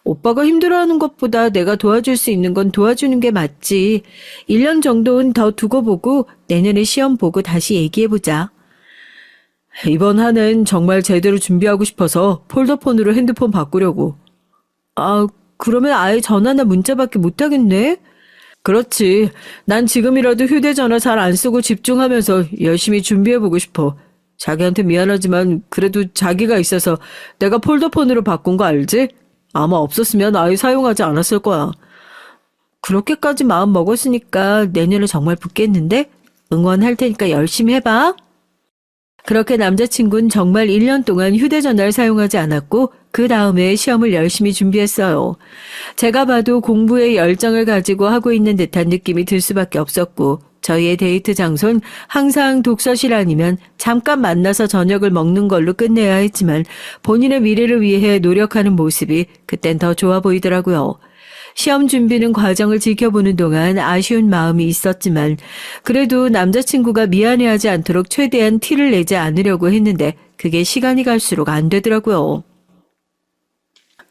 S1: 오빠가 힘들어하는 것보다 내가 도와줄 수 있는 건 도와주는 게 맞지. 1년 정도는 더 두고 보고 내년에 시험 보고 다시 얘기해보자. 이번 한 해는 정말 제대로 준비하고 싶어서 폴더폰으로 핸드폰 바꾸려고. 그러면 아예 전화나 문자밖에 못하겠네? 그렇지. 난 지금이라도 휴대전화 잘 안 쓰고 집중하면서 열심히 준비해보고 싶어. 자기한테 미안하지만 그래도 자기가 있어서 내가 폴더폰으로 바꾼 거 알지? 아마 없었으면 아예 사용하지 않았을 거야. 그렇게까지 마음 먹었으니까 내년에 정말 붙겠는데? 응원할 테니까 열심히 해봐. 그렇게 남자친구는 정말 1년 동안 휴대전화를 사용하지 않았고 그 다음에 시험을 열심히 준비했어요. 제가 봐도 공부에 열정을 가지고 하고 있는 듯한 느낌이 들 수밖에 없었고 저희의 데이트 장소는 항상 독서실 아니면 잠깐 만나서 저녁을 먹는 걸로 끝내야 했지만 본인의 미래를 위해 노력하는 모습이 그땐 더 좋아 보이더라고요. 시험 준비는 과정을 지켜보는 동안 아쉬운 마음이 있었지만 그래도 남자친구가 미안해하지 않도록 최대한 티를 내지 않으려고 했는데 그게 시간이 갈수록 안 되더라고요.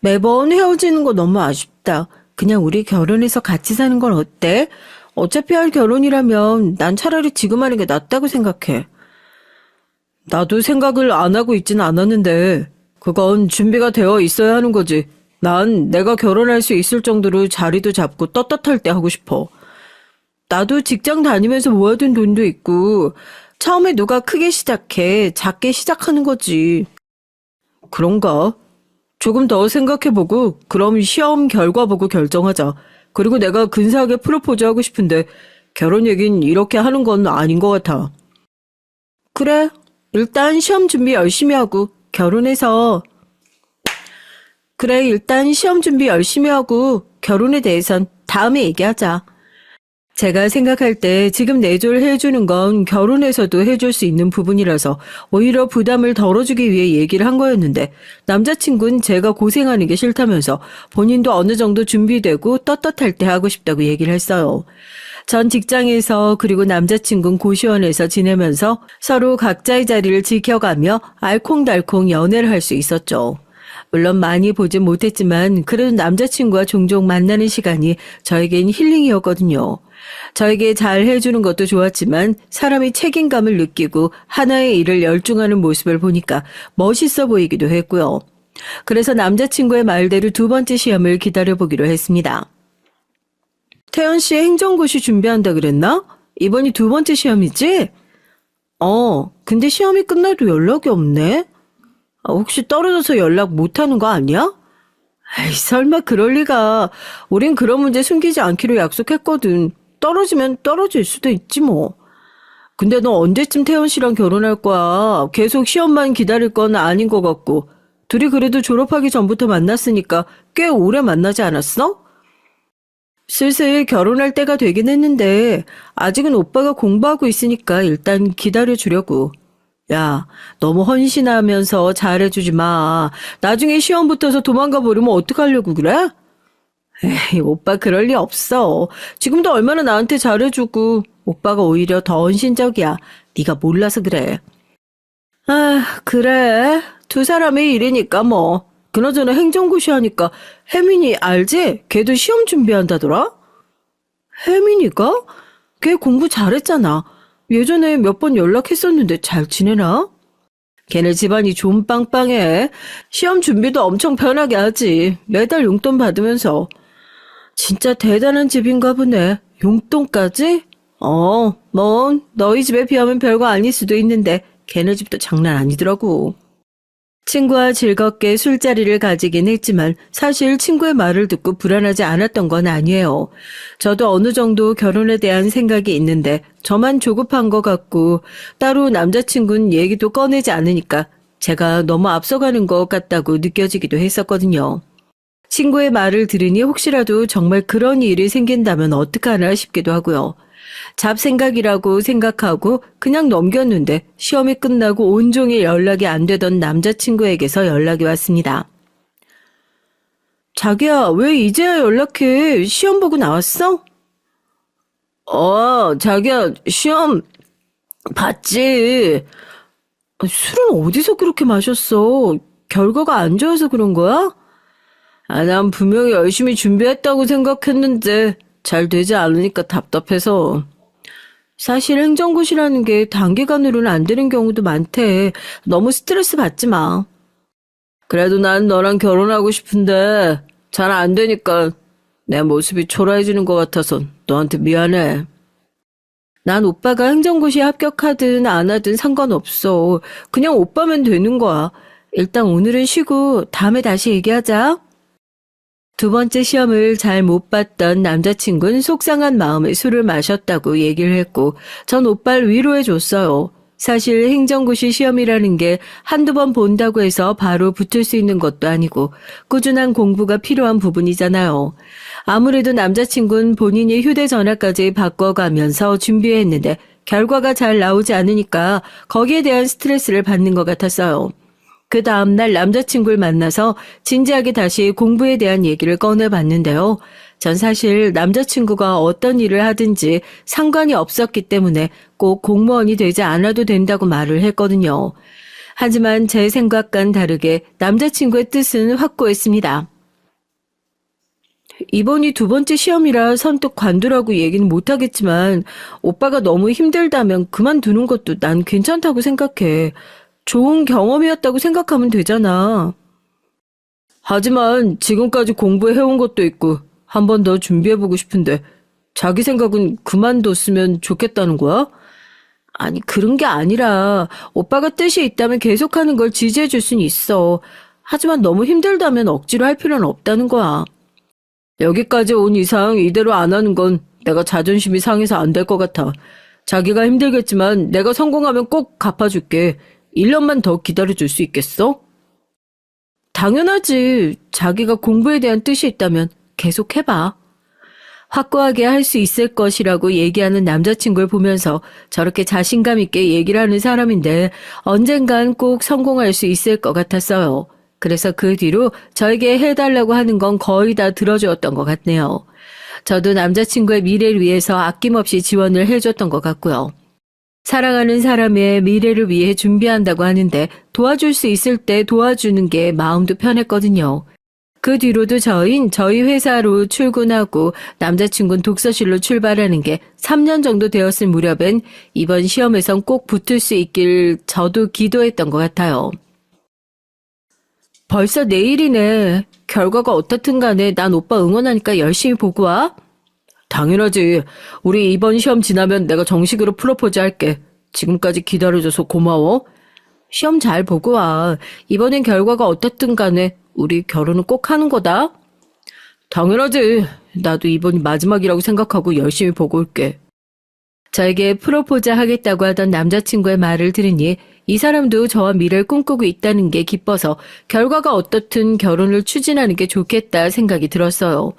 S1: 매번 헤어지는 거 너무 아쉽다. 그냥 우리 결혼해서 같이 사는 건 어때? 어차피 할 결혼이라면 난 차라리 지금 하는 게 낫다고 생각해. 나도 생각을 안 하고 있진 않았는데 그건 준비가 되어 있어야 하는 거지. 난 내가 결혼할 수 있을 정도로 자리도 잡고 떳떳할 때 하고 싶어. 나도 직장 다니면서 모아둔 돈도 있고 처음에 누가 크게 시작해 작게 시작하는 거지. 그런가? 조금 더 생각해보고 그럼 시험 결과 보고 결정하자. 그리고 내가 근사하게 프로포즈 하고 싶은데 결혼 얘긴 이렇게 하는 건 아닌 것 같아. 그래. 일단 시험 준비 열심히 하고 결혼해서 결혼에 대해선 다음에 얘기하자. 제가 생각할 때 지금 내조를 해주는 건 결혼해서도 해줄 수 있는 부분이라서 오히려 부담을 덜어주기 위해 얘기를 한 거였는데 남자친구는 제가 고생하는 게 싫다면서 본인도 어느 정도 준비되고 떳떳할 때 하고 싶다고 얘기를 했어요. 전 직장에서 그리고 남자친구는 고시원에서 지내면서 서로 각자의 자리를 지켜가며 알콩달콩 연애를 할 수 있었죠. 물론 많이 보진 못했지만 그래도 남자친구와 종종 만나는 시간이 저에겐 힐링이었거든요. 저에게 잘 해주는 것도 좋았지만 사람이 책임감을 느끼고 하나의 일을 열중하는 모습을 보니까 멋있어 보이기도 했고요. 그래서 남자친구의 말대로 2번째 시험을 기다려보기로 했습니다. 태연 씨 행정고시 준비한다 그랬나? 이번이 2번째 시험이지? 근데 시험이 끝나도 연락이 없네? 혹시 떨어져서 연락 못하는 거 아니야? 에이, 설마 그럴 리가. 우린 그런 문제 숨기지 않기로 약속했거든. 떨어지면 떨어질 수도 있지 뭐. 근데 너 언제쯤 태연 씨랑 결혼할 거야? 계속 시험만 기다릴 건 아닌 것 같고. 둘이 그래도 졸업하기 전부터 만났으니까 꽤 오래 만나지 않았어? 슬슬 결혼할 때가 되긴 했는데 아직은 오빠가 공부하고 있으니까 일단 기다려주려고. 야, 너무 헌신하면서 잘해주지 마. 나중에 시험 붙어서 도망가 버리면 어떡하려고 그래? 에이, 오빠 그럴 리 없어. 지금도 얼마나 나한테 잘해주고 오빠가 오히려 더 헌신적이야. 네가 몰라서 그래. 아, 그래. 두 사람의 일이니까 뭐. 그나저나 행정고시 하니까 혜민이 알지? 걔도 시험 준비한다더라? 혜민이가? 걔 공부 잘했잖아. 예전에 몇 번 연락했었는데 잘 지내나? 걔네 집안이 좀 빵빵해. 시험 준비도 엄청 편하게 하지. 매달 용돈 받으면서. 진짜 대단한 집인가 보네. 용돈까지? 뭐 너희 집에 비하면 별거 아닐 수도 있는데 걔네 집도 장난 아니더라고. 친구와 즐겁게 술자리를 가지긴 했지만 사실 친구의 말을 듣고 불안하지 않았던 건 아니에요. 저도 어느 정도 결혼에 대한 생각이 있는데 저만 조급한 것 같고 따로 남자친구는 얘기도 꺼내지 않으니까 제가 너무 앞서가는 것 같다고 느껴지기도 했었거든요. 친구의 말을 들으니 혹시라도 정말 그런 일이 생긴다면 어떡하나 싶기도 하고요. 잡생각이라고 생각하고 그냥 넘겼는데 시험이 끝나고 온종일 연락이 안 되던 남자친구에게서 연락이 왔습니다. 자기야, 왜 이제야 연락해? 시험 보고 나왔어? 자기야, 시험 봤지. 술은 어디서 그렇게 마셨어? 결과가 안 좋아서 그런 거야? 난 분명히 열심히 준비했다고 생각했는데 잘 되지 않으니까 답답해서. 사실 행정고시라는 게 단기간으로는 안 되는 경우도 많대. 너무 스트레스 받지 마. 그래도 난 너랑 결혼하고 싶은데 잘 안 되니까 내 모습이 초라해지는 것 같아서 너한테 미안해. 난 오빠가 행정고시에 합격하든 안 하든 상관없어. 그냥 오빠면 되는 거야. 일단 오늘은 쉬고 다음에 다시 얘기하자. 두 번째 시험을 잘 못 봤던 남자친구는 속상한 마음에 술을 마셨다고 얘기를 했고 전 오빠를 위로해 줬어요. 사실 행정고시 시험이라는 게 한두 번 본다고 해서 바로 붙을 수 있는 것도 아니고 꾸준한 공부가 필요한 부분이잖아요. 아무래도 남자친구는 본인이 휴대전화까지 바꿔가면서 준비했는데 결과가 잘 나오지 않으니까 거기에 대한 스트레스를 받는 것 같았어요. 그 다음날 남자친구를 만나서 진지하게 다시 공부에 대한 얘기를 꺼내봤는데요. 전 사실 남자친구가 어떤 일을 하든지 상관이 없었기 때문에 꼭 공무원이 되지 않아도 된다고 말을 했거든요. 하지만 제 생각과는 다르게 남자친구의 뜻은 확고했습니다. 이번이 두 번째 시험이라 선뜻 관두라고 얘기는 못하겠지만 오빠가 너무 힘들다면 그만두는 것도 난 괜찮다고 생각해. 좋은 경험이었다고 생각하면 되잖아. 하지만 지금까지 공부해온 것도 있고 한 번 더 준비해보고 싶은데 자기 생각은 그만뒀으면 좋겠다는 거야? 아니 그런 게 아니라 오빠가 뜻이 있다면 계속하는 걸 지지해줄 순 있어. 하지만 너무 힘들다면 억지로 할 필요는 없다는 거야. 여기까지 온 이상 이대로 안 하는 건 내가 자존심이 상해서 안 될 것 같아. 자기가 힘들겠지만 내가 성공하면 꼭 갚아줄게. 1년만 더 기다려줄 수 있겠어? 당연하지. 자기가 공부에 대한 뜻이 있다면 계속 해봐. 확고하게 할 수 있을 것이라고 얘기하는 남자친구를 보면서 저렇게 자신감 있게 얘기를 하는 사람인데 언젠간 꼭 성공할 수 있을 것 같았어요. 그래서 그 뒤로 저에게 해달라고 하는 건 거의 다 들어주었던 것 같네요. 저도 남자친구의 미래를 위해서 아낌없이 지원을 해줬던 것 같고요. 사랑하는 사람의 미래를 위해 준비한다고 하는데 도와줄 수 있을 때 도와주는 게 마음도 편했거든요. 그 뒤로도 저희 회사로 출근하고 남자친구는 독서실로 출발하는 게 3년 정도 되었을 무렵엔 이번 시험에선 꼭 붙을 수 있길 저도 기도했던 것 같아요. 벌써 내일이네. 결과가 어떻든 간에 난 오빠 응원하니까 열심히 보고 와. 당연하지. 우리 이번 시험 지나면 내가 정식으로 프로포즈 할게. 지금까지 기다려줘서 고마워. 시험 잘 보고 와. 이번엔 결과가 어떻든 간에 우리 결혼은 꼭 하는 거다. 당연하지. 나도 이번이 마지막이라고 생각하고 열심히 보고 올게. 저에게 프로포즈 하겠다고 하던 남자친구의 말을 들으니 이 사람도 저와 미래를 꿈꾸고 있다는 게 기뻐서 결과가 어떻든 결혼을 추진하는 게 좋겠다 생각이 들었어요.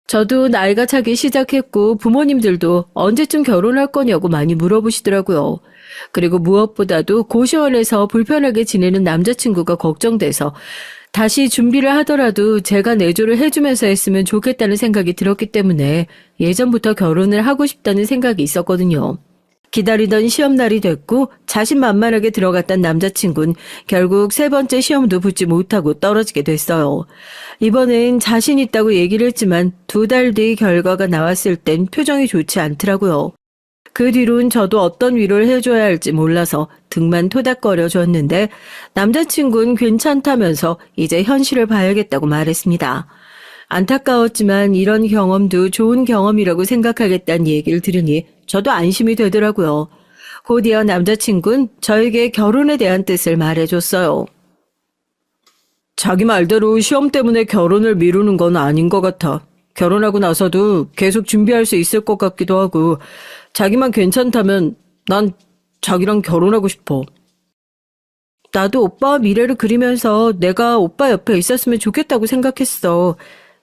S1: 저도 나이가 차기 시작했고 부모님들도 언제쯤 결혼할 거냐고 많이 물어보시더라고요. 그리고 무엇보다도 고시원에서 불편하게 지내는 남자친구가 걱정돼서 다시 준비를 하더라도 제가 내조를 해주면서 했으면 좋겠다는 생각이 들었기 때문에 예전부터 결혼을 하고 싶다는 생각이 있었거든요. 기다리던 시험날이 됐고 자신만만하게 들어갔던 남자친구는 결국 세 번째 시험도 붙지 못하고 떨어지게 됐어요. 이번엔 자신 있다고 얘기를 했지만 2달 뒤 결과가 나왔을 땐 표정이 좋지 않더라고요. 그 뒤로는 저도 어떤 위로를 해줘야 할지 몰라서 등만 토닥거려 줬는데 남자친구는 괜찮다면서 이제 현실을 봐야겠다고 말했습니다. 안타까웠지만 이런 경험도 좋은 경험이라고 생각하겠다는 얘기를 들으니 저도 안심이 되더라고요. 곧이어 남자친구는 저에게 결혼에 대한 뜻을 말해줬어요. 자기 말대로 시험 때문에 결혼을 미루는 건 아닌 것 같아. 결혼하고 나서도 계속 준비할 수 있을 것 같기도 하고 자기만 괜찮다면 난 자기랑 결혼하고 싶어. 나도 오빠와 미래를 그리면서 내가 오빠 옆에 있었으면 좋겠다고 생각했어.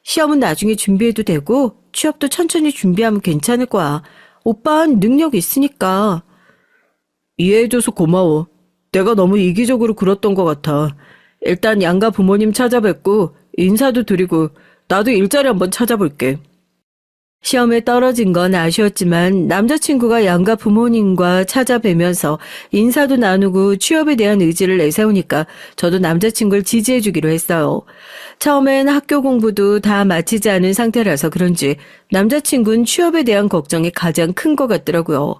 S1: 시험은 나중에 준비해도 되고 취업도 천천히 준비하면 괜찮을 거야. 오빠는 능력이 있으니까. 이해해줘서 고마워. 내가 너무 이기적으로 굴었던 것 같아. 일단 양가 부모님 찾아뵙고 인사도 드리고 나도 일자리 한번 찾아볼게. 시험에 떨어진 건 아쉬웠지만 남자친구가 양가 부모님과 찾아뵈면서 인사도 나누고 취업에 대한 의지를 내세우니까 저도 남자친구를 지지해주기로 했어요. 처음엔 학교 공부도 다 마치지 않은 상태라서 그런지 남자친구는 취업에 대한 걱정이 가장 큰 것 같더라고요.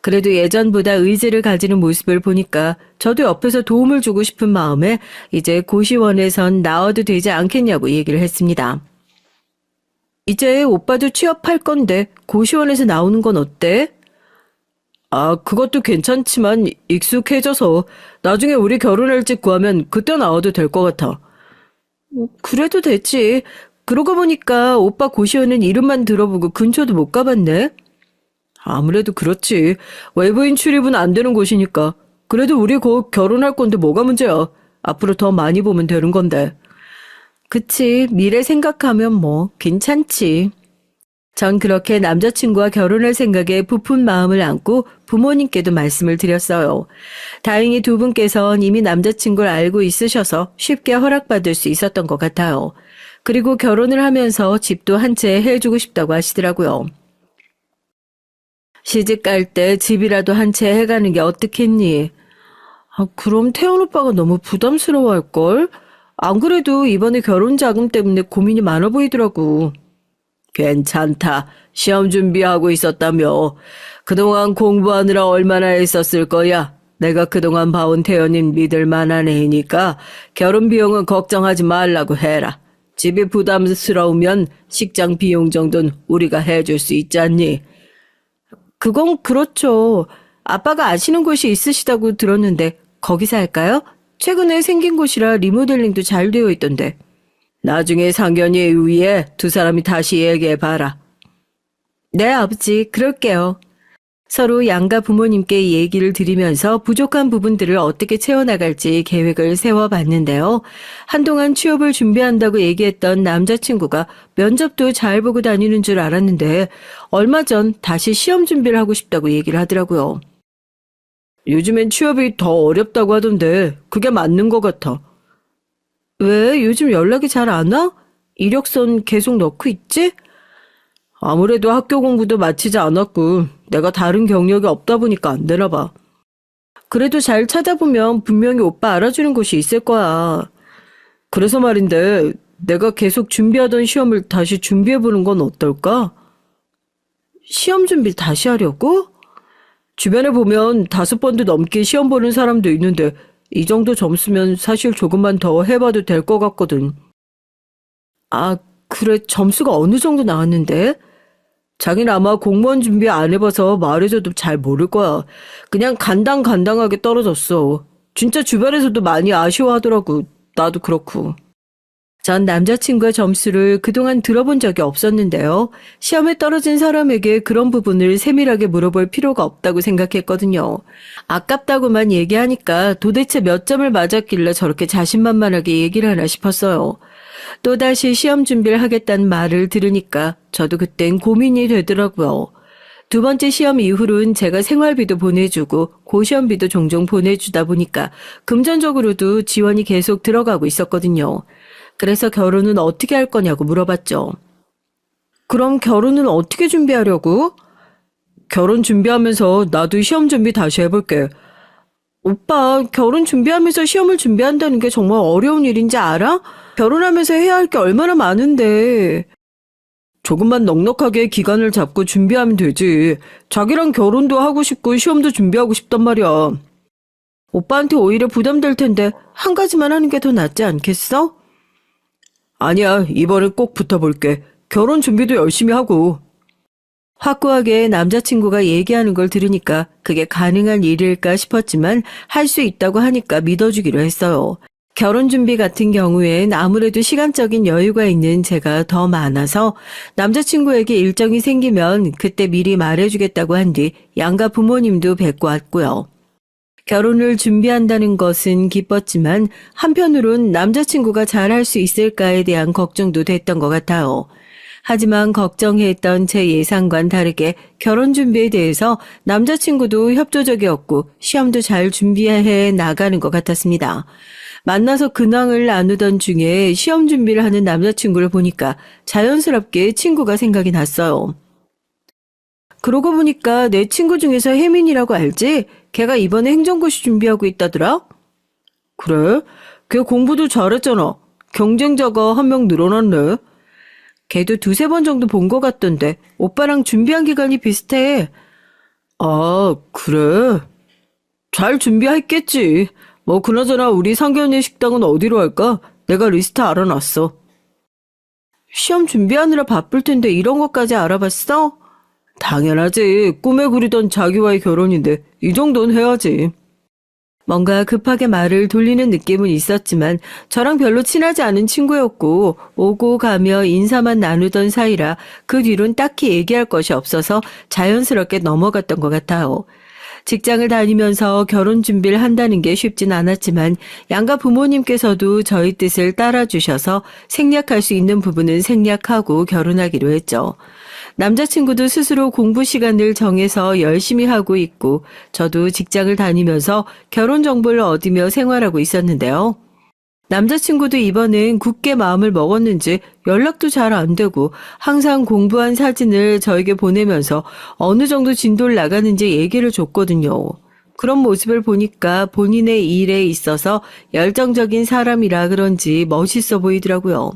S1: 그래도 예전보다 의지를 가지는 모습을 보니까 저도 옆에서 도움을 주고 싶은 마음에 이제 고시원에선 나와도 되지 않겠냐고 얘기를 했습니다. 이제 오빠도 취업할 건데 고시원에서 나오는 건 어때? 아, 그것도 괜찮지만 익숙해져서 나중에 우리 결혼할 집 구하면 그때 나와도 될 것 같아. 그래도 되지. 그러고 보니까 오빠 고시원은 이름만 들어보고 근처도 못 가봤네. 아무래도 그렇지. 외부인 출입은 안 되는 곳이니까. 그래도 우리 곧 결혼할 건데 뭐가 문제야. 앞으로 더 많이 보면 되는 건데. 그치, 미래 생각하면 뭐 괜찮지. 전 그렇게 남자친구와 결혼할 생각에 부푼 마음을 안고 부모님께도 말씀을 드렸어요. 다행히 두 분께선 이미 남자친구를 알고 있으셔서 쉽게 허락받을 수 있었던 것 같아요. 그리고 결혼을 하면서 집도 한 채 해주고 싶다고 하시더라고요. 시집 갈 때 집이라도 한 채 해가는 게 어떻겠니? 아, 그럼 태연 오빠가 너무 부담스러워할걸? 안 그래도 이번에 결혼 자금 때문에 고민이 많아 보이더라고. 괜찮다. 시험 준비하고 있었다며. 그동안 공부하느라 얼마나 애썼을 거야. 내가 그동안 봐온 태연인 믿을 만한 애니까 결혼 비용은 걱정하지 말라고 해라. 집이 부담스러우면 식장 비용 정도는 우리가 해줄 수 있잖니. 그건 그렇죠. 아빠가 아시는 곳이 있으시다고 들었는데 거기서 할까요? 최근에 생긴 곳이라 리모델링도 잘 되어 있던데. 나중에 상견례 위에 두 사람이 다시 얘기해봐라. 네, 아버지. 그럴게요. 서로 양가 부모님께 얘기를 드리면서 부족한 부분들을 어떻게 채워나갈지 계획을 세워봤는데요. 한동안 취업을 준비한다고 얘기했던 남자친구가 면접도 잘 보고 다니는 줄 알았는데 얼마 전 다시 시험 준비를 하고 싶다고 얘기를 하더라고요. 요즘엔 취업이 더 어렵다고 하던데 그게 맞는 것 같아. 왜? 요즘 연락이 잘 안 와? 이력서는 계속 넣고 있지? 아무래도 학교 공부도 마치지 않았고 내가 다른 경력이 없다 보니까 안 되나 봐. 그래도 잘 찾아보면 분명히 오빠 알아주는 곳이 있을 거야. 그래서 말인데 내가 계속 준비하던 시험을 다시 준비해보는 건 어떨까? 시험 준비 다시 하려고? 주변에 보면 5번도 넘게 시험 보는 사람도 있는데 이 정도 점수면 사실 조금만 더 해봐도 될 것 같거든. 아, 그래. 점수가 어느 정도 나왔는데? 자기는 아마 공무원 준비 안 해봐서 말해줘도 잘 모를 거야. 그냥 간당간당하게 떨어졌어. 진짜 주변에서도 많이 아쉬워하더라고. 나도 그렇고. 전 남자친구의 점수를 그동안 들어본 적이 없었는데요. 시험에 떨어진 사람에게 그런 부분을 세밀하게 물어볼 필요가 없다고 생각했거든요. 아깝다고만 얘기하니까 도대체 몇 점을 맞았길래 저렇게 자신만만하게 얘기를 하나 싶었어요. 또다시 시험 준비를 하겠다는 말을 들으니까 저도 그땐 고민이 되더라고요. 두 번째 시험 이후로는 제가 생활비도 보내주고 고시험비도 종종 보내주다 보니까 금전적으로도 지원이 계속 들어가고 있었거든요. 그래서 결혼은 어떻게 할 거냐고 물어봤죠. 그럼 결혼은 어떻게 준비하려고? 결혼 준비하면서 나도 시험 준비 다시 해볼게. 오빠, 결혼 준비하면서 시험을 준비한다는 게 정말 어려운 일인지 알아? 결혼하면서 해야 할 게 얼마나 많은데. 조금만 넉넉하게 기간을 잡고 준비하면 되지. 자기랑 결혼도 하고 싶고 시험도 준비하고 싶단 말이야. 오빠한테 오히려 부담될 텐데 한 가지만 하는 게 더 낫지 않겠어? 아니야, 이번엔 꼭 붙어볼게. 결혼 준비도 열심히 하고. 확고하게 남자친구가 얘기하는 걸 들으니까 그게 가능한 일일까 싶었지만 할 수 있다고 하니까 믿어주기로 했어요. 결혼 준비 같은 경우엔 아무래도 시간적인 여유가 있는 제가 더 많아서 남자친구에게 일정이 생기면 그때 미리 말해주겠다고 한 뒤 양가 부모님도 뵙고 왔고요. 결혼을 준비한다는 것은 기뻤지만 한편으론 남자친구가 잘할 수 있을까에 대한 걱정도 됐던 것 같아요. 하지만 걱정했던 제 예상과는 다르게 결혼 준비에 대해서 남자친구도 협조적이었고 시험도 잘 준비해 나가는 것 같았습니다. 만나서 근황을 나누던 중에 시험 준비를 하는 남자친구를 보니까 자연스럽게 친구가 생각이 났어요. 그러고 보니까 내 친구 중에서 혜민이라고 알지? 걔가 이번에 행정고시 준비하고 있다더라? 그래? 걔 공부도 잘했잖아. 경쟁자가 한 명 늘어났네. 걔도 두세 번 정도 본 것 같던데 오빠랑 준비한 기간이 비슷해. 아, 그래? 잘 준비했겠지. 뭐 그나저나 우리 상견례 식당은 어디로 할까? 내가 리스트 알아놨어. 시험 준비하느라 바쁠 텐데 이런 것까지 알아봤어? 당연하지. 꿈에 그리던 자기와의 결혼인데 이 정도는 해야지. 뭔가 급하게 말을 돌리는 느낌은 있었지만 저랑 별로 친하지 않은 친구였고 오고 가며 인사만 나누던 사이라 그 뒤론 딱히 얘기할 것이 없어서 자연스럽게 넘어갔던 것 같아요. 직장을 다니면서 결혼 준비를 한다는 게 쉽진 않았지만 양가 부모님께서도 저희 뜻을 따라주셔서 생략할 수 있는 부분은 생략하고 결혼하기로 했죠. 남자친구도 스스로 공부 시간을 정해서 열심히 하고 있고 저도 직장을 다니면서 결혼 정보를 얻으며 생활하고 있었는데요. 남자친구도 이번엔 굳게 마음을 먹었는지 연락도 잘 안 되고 항상 공부한 사진을 저에게 보내면서 어느 정도 진도를 나가는지 얘기를 줬거든요. 그런 모습을 보니까 본인의 일에 있어서 열정적인 사람이라 그런지 멋있어 보이더라고요.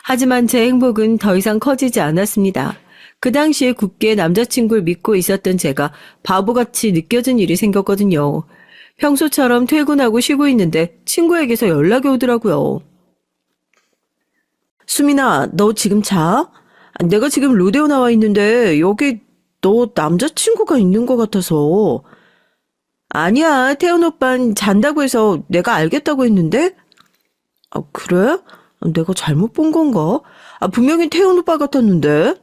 S1: 하지만 제 행복은 더 이상 커지지 않았습니다. 그 당시에 굳게 남자친구를 믿고 있었던 제가 바보같이 느껴진 일이 생겼거든요. 평소처럼 퇴근하고 쉬고 있는데 친구에게서 연락이 오더라고요. 수민아, 너 지금 자? 내가 지금 로데오 나와 있는데 여기 너 남자친구가 있는 것 같아서. 아니야, 태연 오빤 잔다고 해서 내가 알겠다고 했는데? 아, 그래? 내가 잘못 본 건가? 분명히 태연 오빠 같았는데?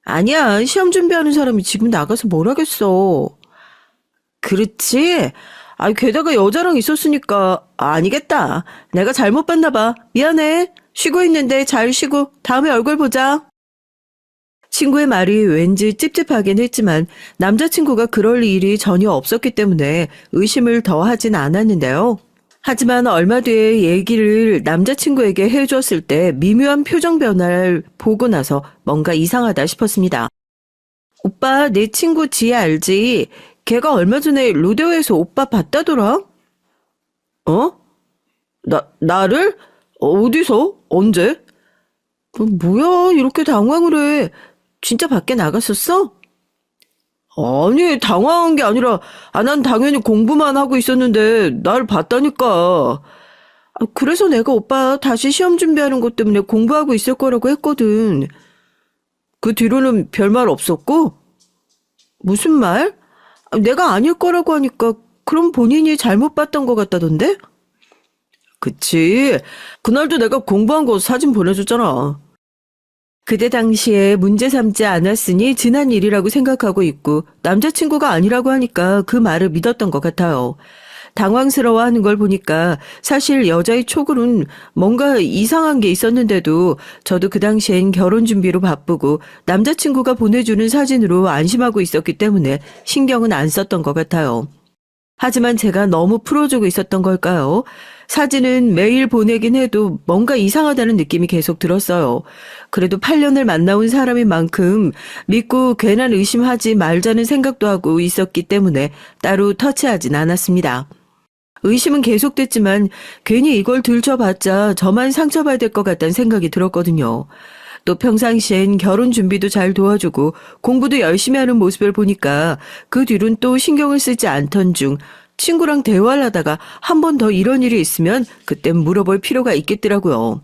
S1: 아니야, 시험 준비하는 사람이 지금 나가서 뭘 하겠어. 그렇지? 게다가 여자랑 있었으니까 아니겠다. 내가 잘못 봤나 봐. 미안해. 쉬고 있는데 잘 쉬고 다음에 얼굴 보자. 친구의 말이 왠지 찝찝하긴 했지만 남자친구가 그럴 일이 전혀 없었기 때문에 의심을 더 하진 않았는데요. 하지만 얼마 뒤에 얘기를 남자친구에게 해줬을 때 미묘한 표정 변화를 보고 나서 뭔가 이상하다 싶었습니다. 오빠, 내 친구 지혜 알지? 걔가 얼마 전에 로데오에서 오빠 봤다더라? 어? 나를? 어디서? 언제? 뭐야, 이렇게 당황을 해. 진짜 밖에 나갔었어? 아니, 당황한 게 아니라, 난 당연히 공부만 하고 있었는데, 날 봤다니까. 그래서 내가 오빠 다시 시험 준비하는 것 때문에 공부하고 있을 거라고 했거든. 그 뒤로는 별말 없었고? 무슨 말? 내가 아닐 거라고 하니까 그럼 본인이 잘못 봤던 것 같다던데?
S2: 그치. 그날도 내가 공부한 거 사진 보내줬잖아.
S1: 그때 당시에 문제 삼지 않았으니 지난 일이라고 생각하고 있고 남자친구가 아니라고 하니까 그 말을 믿었던 것 같아요. 당황스러워하는 걸 보니까 사실 여자의 촉으로는 뭔가 이상한 게 있었는데도 저도 그 당시엔 결혼 준비로 바쁘고 남자친구가 보내주는 사진으로 안심하고 있었기 때문에 신경은 안 썼던 것 같아요. 하지만 제가 너무 풀어주고 있었던 걸까요? 사진은 매일 보내긴 해도 뭔가 이상하다는 느낌이 계속 들었어요. 그래도 8년을 만나온 사람인 만큼 믿고 괜한 의심하지 말자는 생각도 하고 있었기 때문에 따로 터치하진 않았습니다. 의심은 계속됐지만 괜히 이걸 들춰봤자 저만 상처받을 것 같다는 생각이 들었거든요. 또 평상시엔 결혼 준비도 잘 도와주고 공부도 열심히 하는 모습을 보니까 그 뒤로는 또 신경을 쓰지 않던 중 친구랑 대화를 하다가 한 번 더 이런 일이 있으면 그땐 물어볼 필요가 있겠더라고요.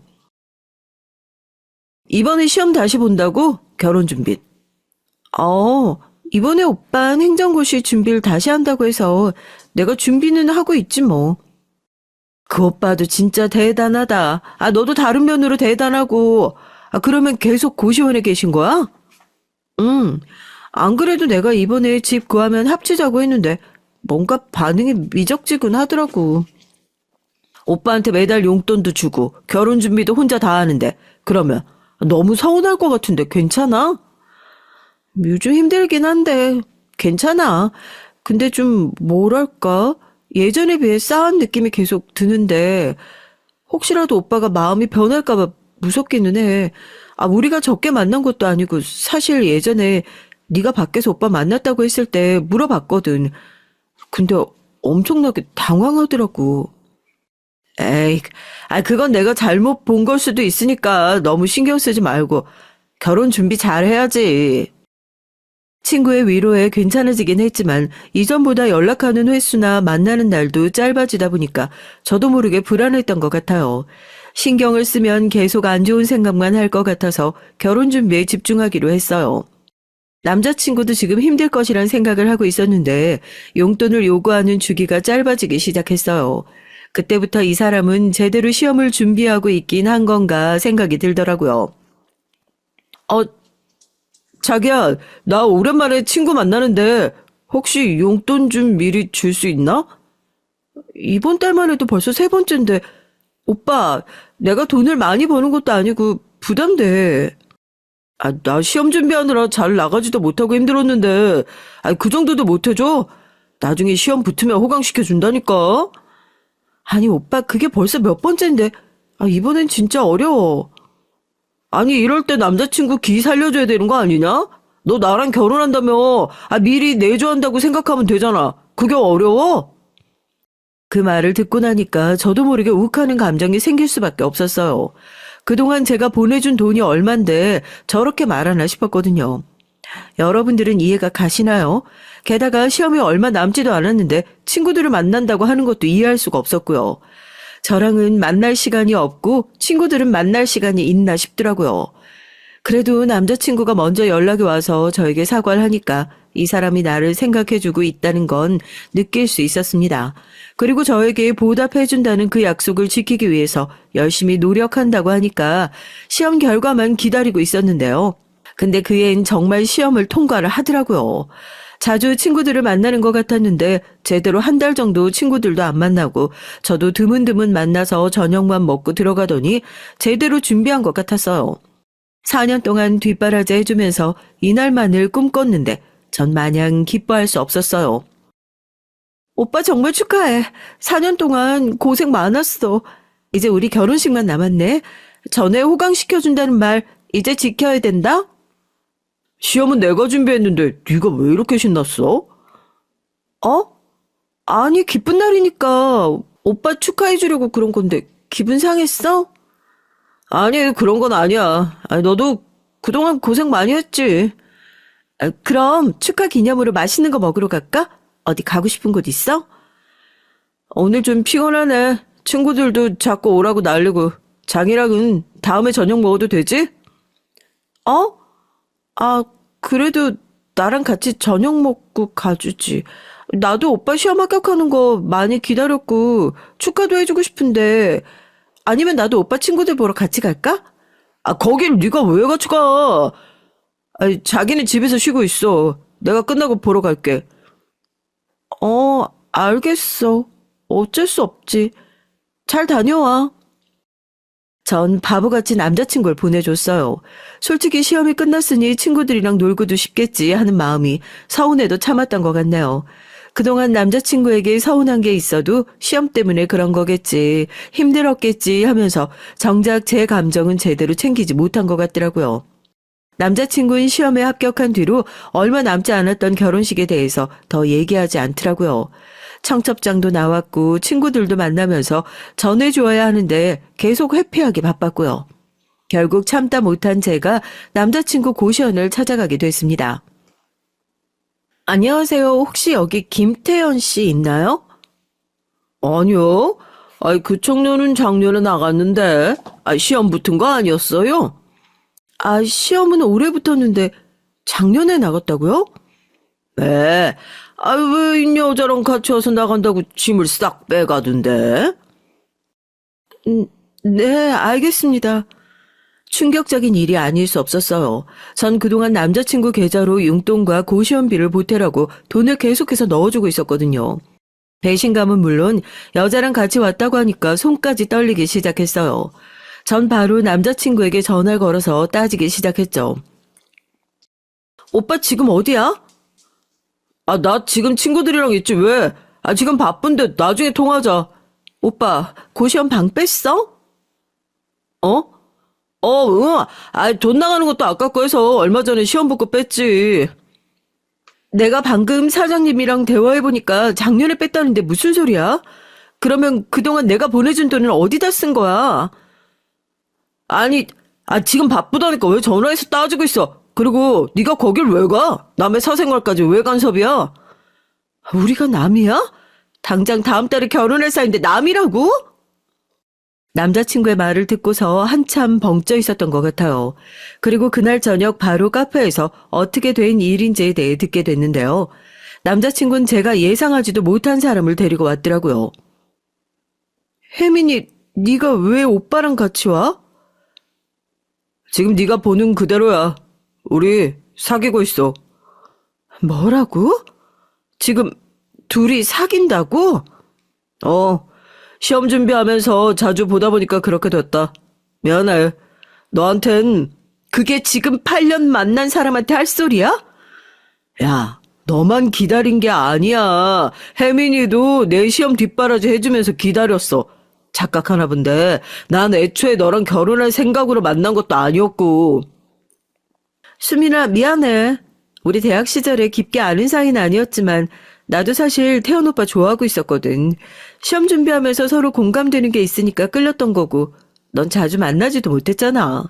S1: 이번에 시험 다시 본다고? 결혼 준비. 이번에 오빠는 행정고시 준비를 다시 한다고 해서 내가 준비는 하고 있지 뭐. 그 오빠도 진짜 대단하다. 너도 다른 면으로 대단하고. 그러면 계속 고시원에 계신 거야? 응. 안 그래도 내가 이번에 집 구하면 합치자고 했는데 뭔가 반응이 미적지근하더라고. 오빠한테 매달 용돈도 주고 결혼 준비도 혼자 다 하는데 그러면 너무 서운할 것 같은데 괜찮아? 요즘 힘들긴 한데 괜찮아. 근데 좀 뭐랄까 예전에 비해 싸한 느낌이 계속 드는데 혹시라도 오빠가 마음이 변할까 봐 무섭기는 해. 우리가 적게 만난 것도 아니고 사실 예전에 네가 밖에서 오빠 만났다고 했을 때 물어봤거든. 근데 엄청나게 당황하더라고. 에이, 그건 내가 잘못 본 걸 수도 있으니까 너무 신경 쓰지 말고 결혼 준비 잘 해야지. 친구의 위로에 괜찮아지긴 했지만 이전보다 연락하는 횟수나 만나는 날도 짧아지다 보니까 저도 모르게 불안했던 것 같아요. 신경을 쓰면 계속 안 좋은 생각만 할 것 같아서 결혼 준비에 집중하기로 했어요. 남자친구도 지금 힘들 것이란 생각을 하고 있었는데 용돈을 요구하는 주기가 짧아지기 시작했어요. 그때부터 이 사람은 제대로 시험을 준비하고 있긴 한 건가 생각이 들더라고요. 자기야, 나 오랜만에 친구 만나는데 혹시 용돈 좀 미리 줄 수 있나? 이번 달만 해도 벌써 세 번째인데 오빠, 내가 돈을 많이 버는 것도 아니고 부담돼. 나 시험 준비하느라 잘 나가지도 못하고 힘들었는데 그 정도도 못해줘? 나중에 시험 붙으면 호강시켜 준다니까. 아니 오빠 그게 벌써 몇 번째인데 이번엔 진짜 어려워. 아니 이럴 때 남자친구 기 살려줘야 되는 거 아니냐? 너 나랑 결혼한다며 미리 내조한다고 생각하면 되잖아. 그게 어려워? 그 말을 듣고 나니까 저도 모르게 욱하는 감정이 생길 수밖에 없었어요. 그동안 제가 보내준 돈이 얼만데 저렇게 말하나 싶었거든요. 여러분들은 이해가 가시나요? 게다가 시험이 얼마 남지도 않았는데 친구들을 만난다고 하는 것도 이해할 수가 없었고요. 저랑은 만날 시간이 없고 친구들은 만날 시간이 있나 싶더라고요. 그래도 남자친구가 먼저 연락이 와서 저에게 사과를 하니까 이 사람이 나를 생각해주고 있다는 건 느낄 수 있었습니다. 그리고 저에게 보답해준다는 그 약속을 지키기 위해서 열심히 노력한다고 하니까 시험 결과만 기다리고 있었는데요. 근데 그 애는 정말 시험을 통과를 하더라고요. 자주 친구들을 만나는 것 같았는데 제대로 한 달 정도 친구들도 안 만나고 저도 드문드문 만나서 저녁만 먹고 들어가더니 제대로 준비한 것 같았어요. 4년 동안 뒷바라지 해주면서 이날만을 꿈꿨는데 전 마냥 기뻐할 수 없었어요. 오빠 정말 축하해. 4년 동안 고생 많았어. 이제 우리 결혼식만 남았네. 전에 호강시켜준다는 말 이제 지켜야 된다? 시험은 내가 준비했는데 네가 왜 이렇게 신났어? 아니 기쁜 날이니까 오빠 축하해주려고 그런 건데 기분 상했어? 아니 그런 건 아니야. 너도 그동안 고생 많이 했지. 그럼 축하 기념으로 맛있는 거 먹으러 갈까? 어디 가고 싶은 곳 있어? 오늘 좀 피곤하네. 친구들도 자꾸 오라고 난리고. 장이랑은 다음에 저녁 먹어도 되지? 그래도 나랑 같이 저녁 먹고 가주지.
S2: 나도 오빠 시험 합격하는 거 많이 기다렸고 축하도 해주고 싶은데 아니면 나도 오빠 친구들 보러 같이 갈까? 아, 거길 네가 왜 같이 가? 아니, 자기는 집에서 쉬고 있어. 내가 끝나고 보러 갈게. 알겠어. 어쩔 수 없지. 잘 다녀와. 전 바보같이 남자친구를 보내줬어요. 솔직히 시험이 끝났으니 친구들이랑 놀고도 싶겠지 하는 마음이 서운해도 참았던 것 같네요. 그동안 남자친구에게 서운한 게 있어도 시험 때문에 그런 거겠지, 힘들었겠지 하면서 정작 제 감정은 제대로 챙기지 못한 것 같더라고요. 남자친구는 시험에 합격한 뒤로 얼마 남지 않았던 결혼식에 대해서 더 얘기하지 않더라고요. 청첩장도 나왔고 친구들도 만나면서 전해주어야 하는데 계속 회피하기 바빴고요. 결국 참다 못한 제가 남자친구 고시원을 찾아가게 됐습니다. 안녕하세요. 혹시 여기 김태현 씨 있나요? 아니요. 그 청년은 작년에 나갔는데, 시험 붙은 거 아니었어요? 시험은 올해 붙었는데 작년에 나갔다고요? 네. 왜 이 여자랑 같이 와서 나간다고 짐을 싹 빼가던데? 네, 알겠습니다. 충격적인 일이 아닐 수 없었어요. 전 그동안 남자친구 계좌로 용돈과 고시원비를 보태라고 돈을 계속해서 넣어주고 있었거든요. 배신감은 물론 여자랑 같이 왔다고 하니까 손까지 떨리기 시작했어요. 전 바로 남자친구에게 전화를 걸어서 따지기 시작했죠. 오빠 지금 어디야? 나 지금 친구들이랑 있지 왜? 지금 바쁜데 나중에 통화하자. 오빠 고시원 방 뺐어? 응. 돈 나가는 것도 아깝고 해서 얼마 전에 시험 붙고 뺐지. 내가 방금 사장님이랑 대화해보니까 작년에 뺐다는데 무슨 소리야? 그러면 그동안 내가 보내준 돈은 어디다 쓴 거야? 아니, 지금 바쁘다니까 왜 전화해서 따지고 있어? 그리고 네가 거길 왜 가? 남의 사생활까지 왜 간섭이야? 우리가 남이야? 당장 다음 달에 결혼할 사이인데 남이라고? 남자친구의 말을 듣고서 한참 벙쪄 있었던 것 같아요. 그리고 그날 저녁 바로 카페에서 어떻게 된 일인지에 대해 듣게 됐는데요. 남자친구는 제가 예상하지도 못한 사람을 데리고 왔더라고요. 혜민이, 네가 왜 오빠랑 같이 와? 지금 네가 보는 그대로야. 우리 사귀고 있어. 뭐라고? 지금 둘이 사귄다고? 시험 준비하면서 자주 보다 보니까 그렇게 됐다. 미안해. 너한텐 그게 지금 8년 만난 사람한테 할 소리야? 야, 너만 기다린 게 아니야. 혜민이도 내 시험 뒷바라지 해주면서 기다렸어. 착각하나 본데 난 애초에 너랑 결혼할 생각으로 만난 것도 아니었고. 수민아, 미안해. 우리 대학 시절에 깊게 아는 사이는 아니었지만 나도 사실 태연 오빠 좋아하고 있었거든. 시험 준비하면서 서로 공감되는 게 있으니까 끌렸던 거고 넌 자주 만나지도 못했잖아.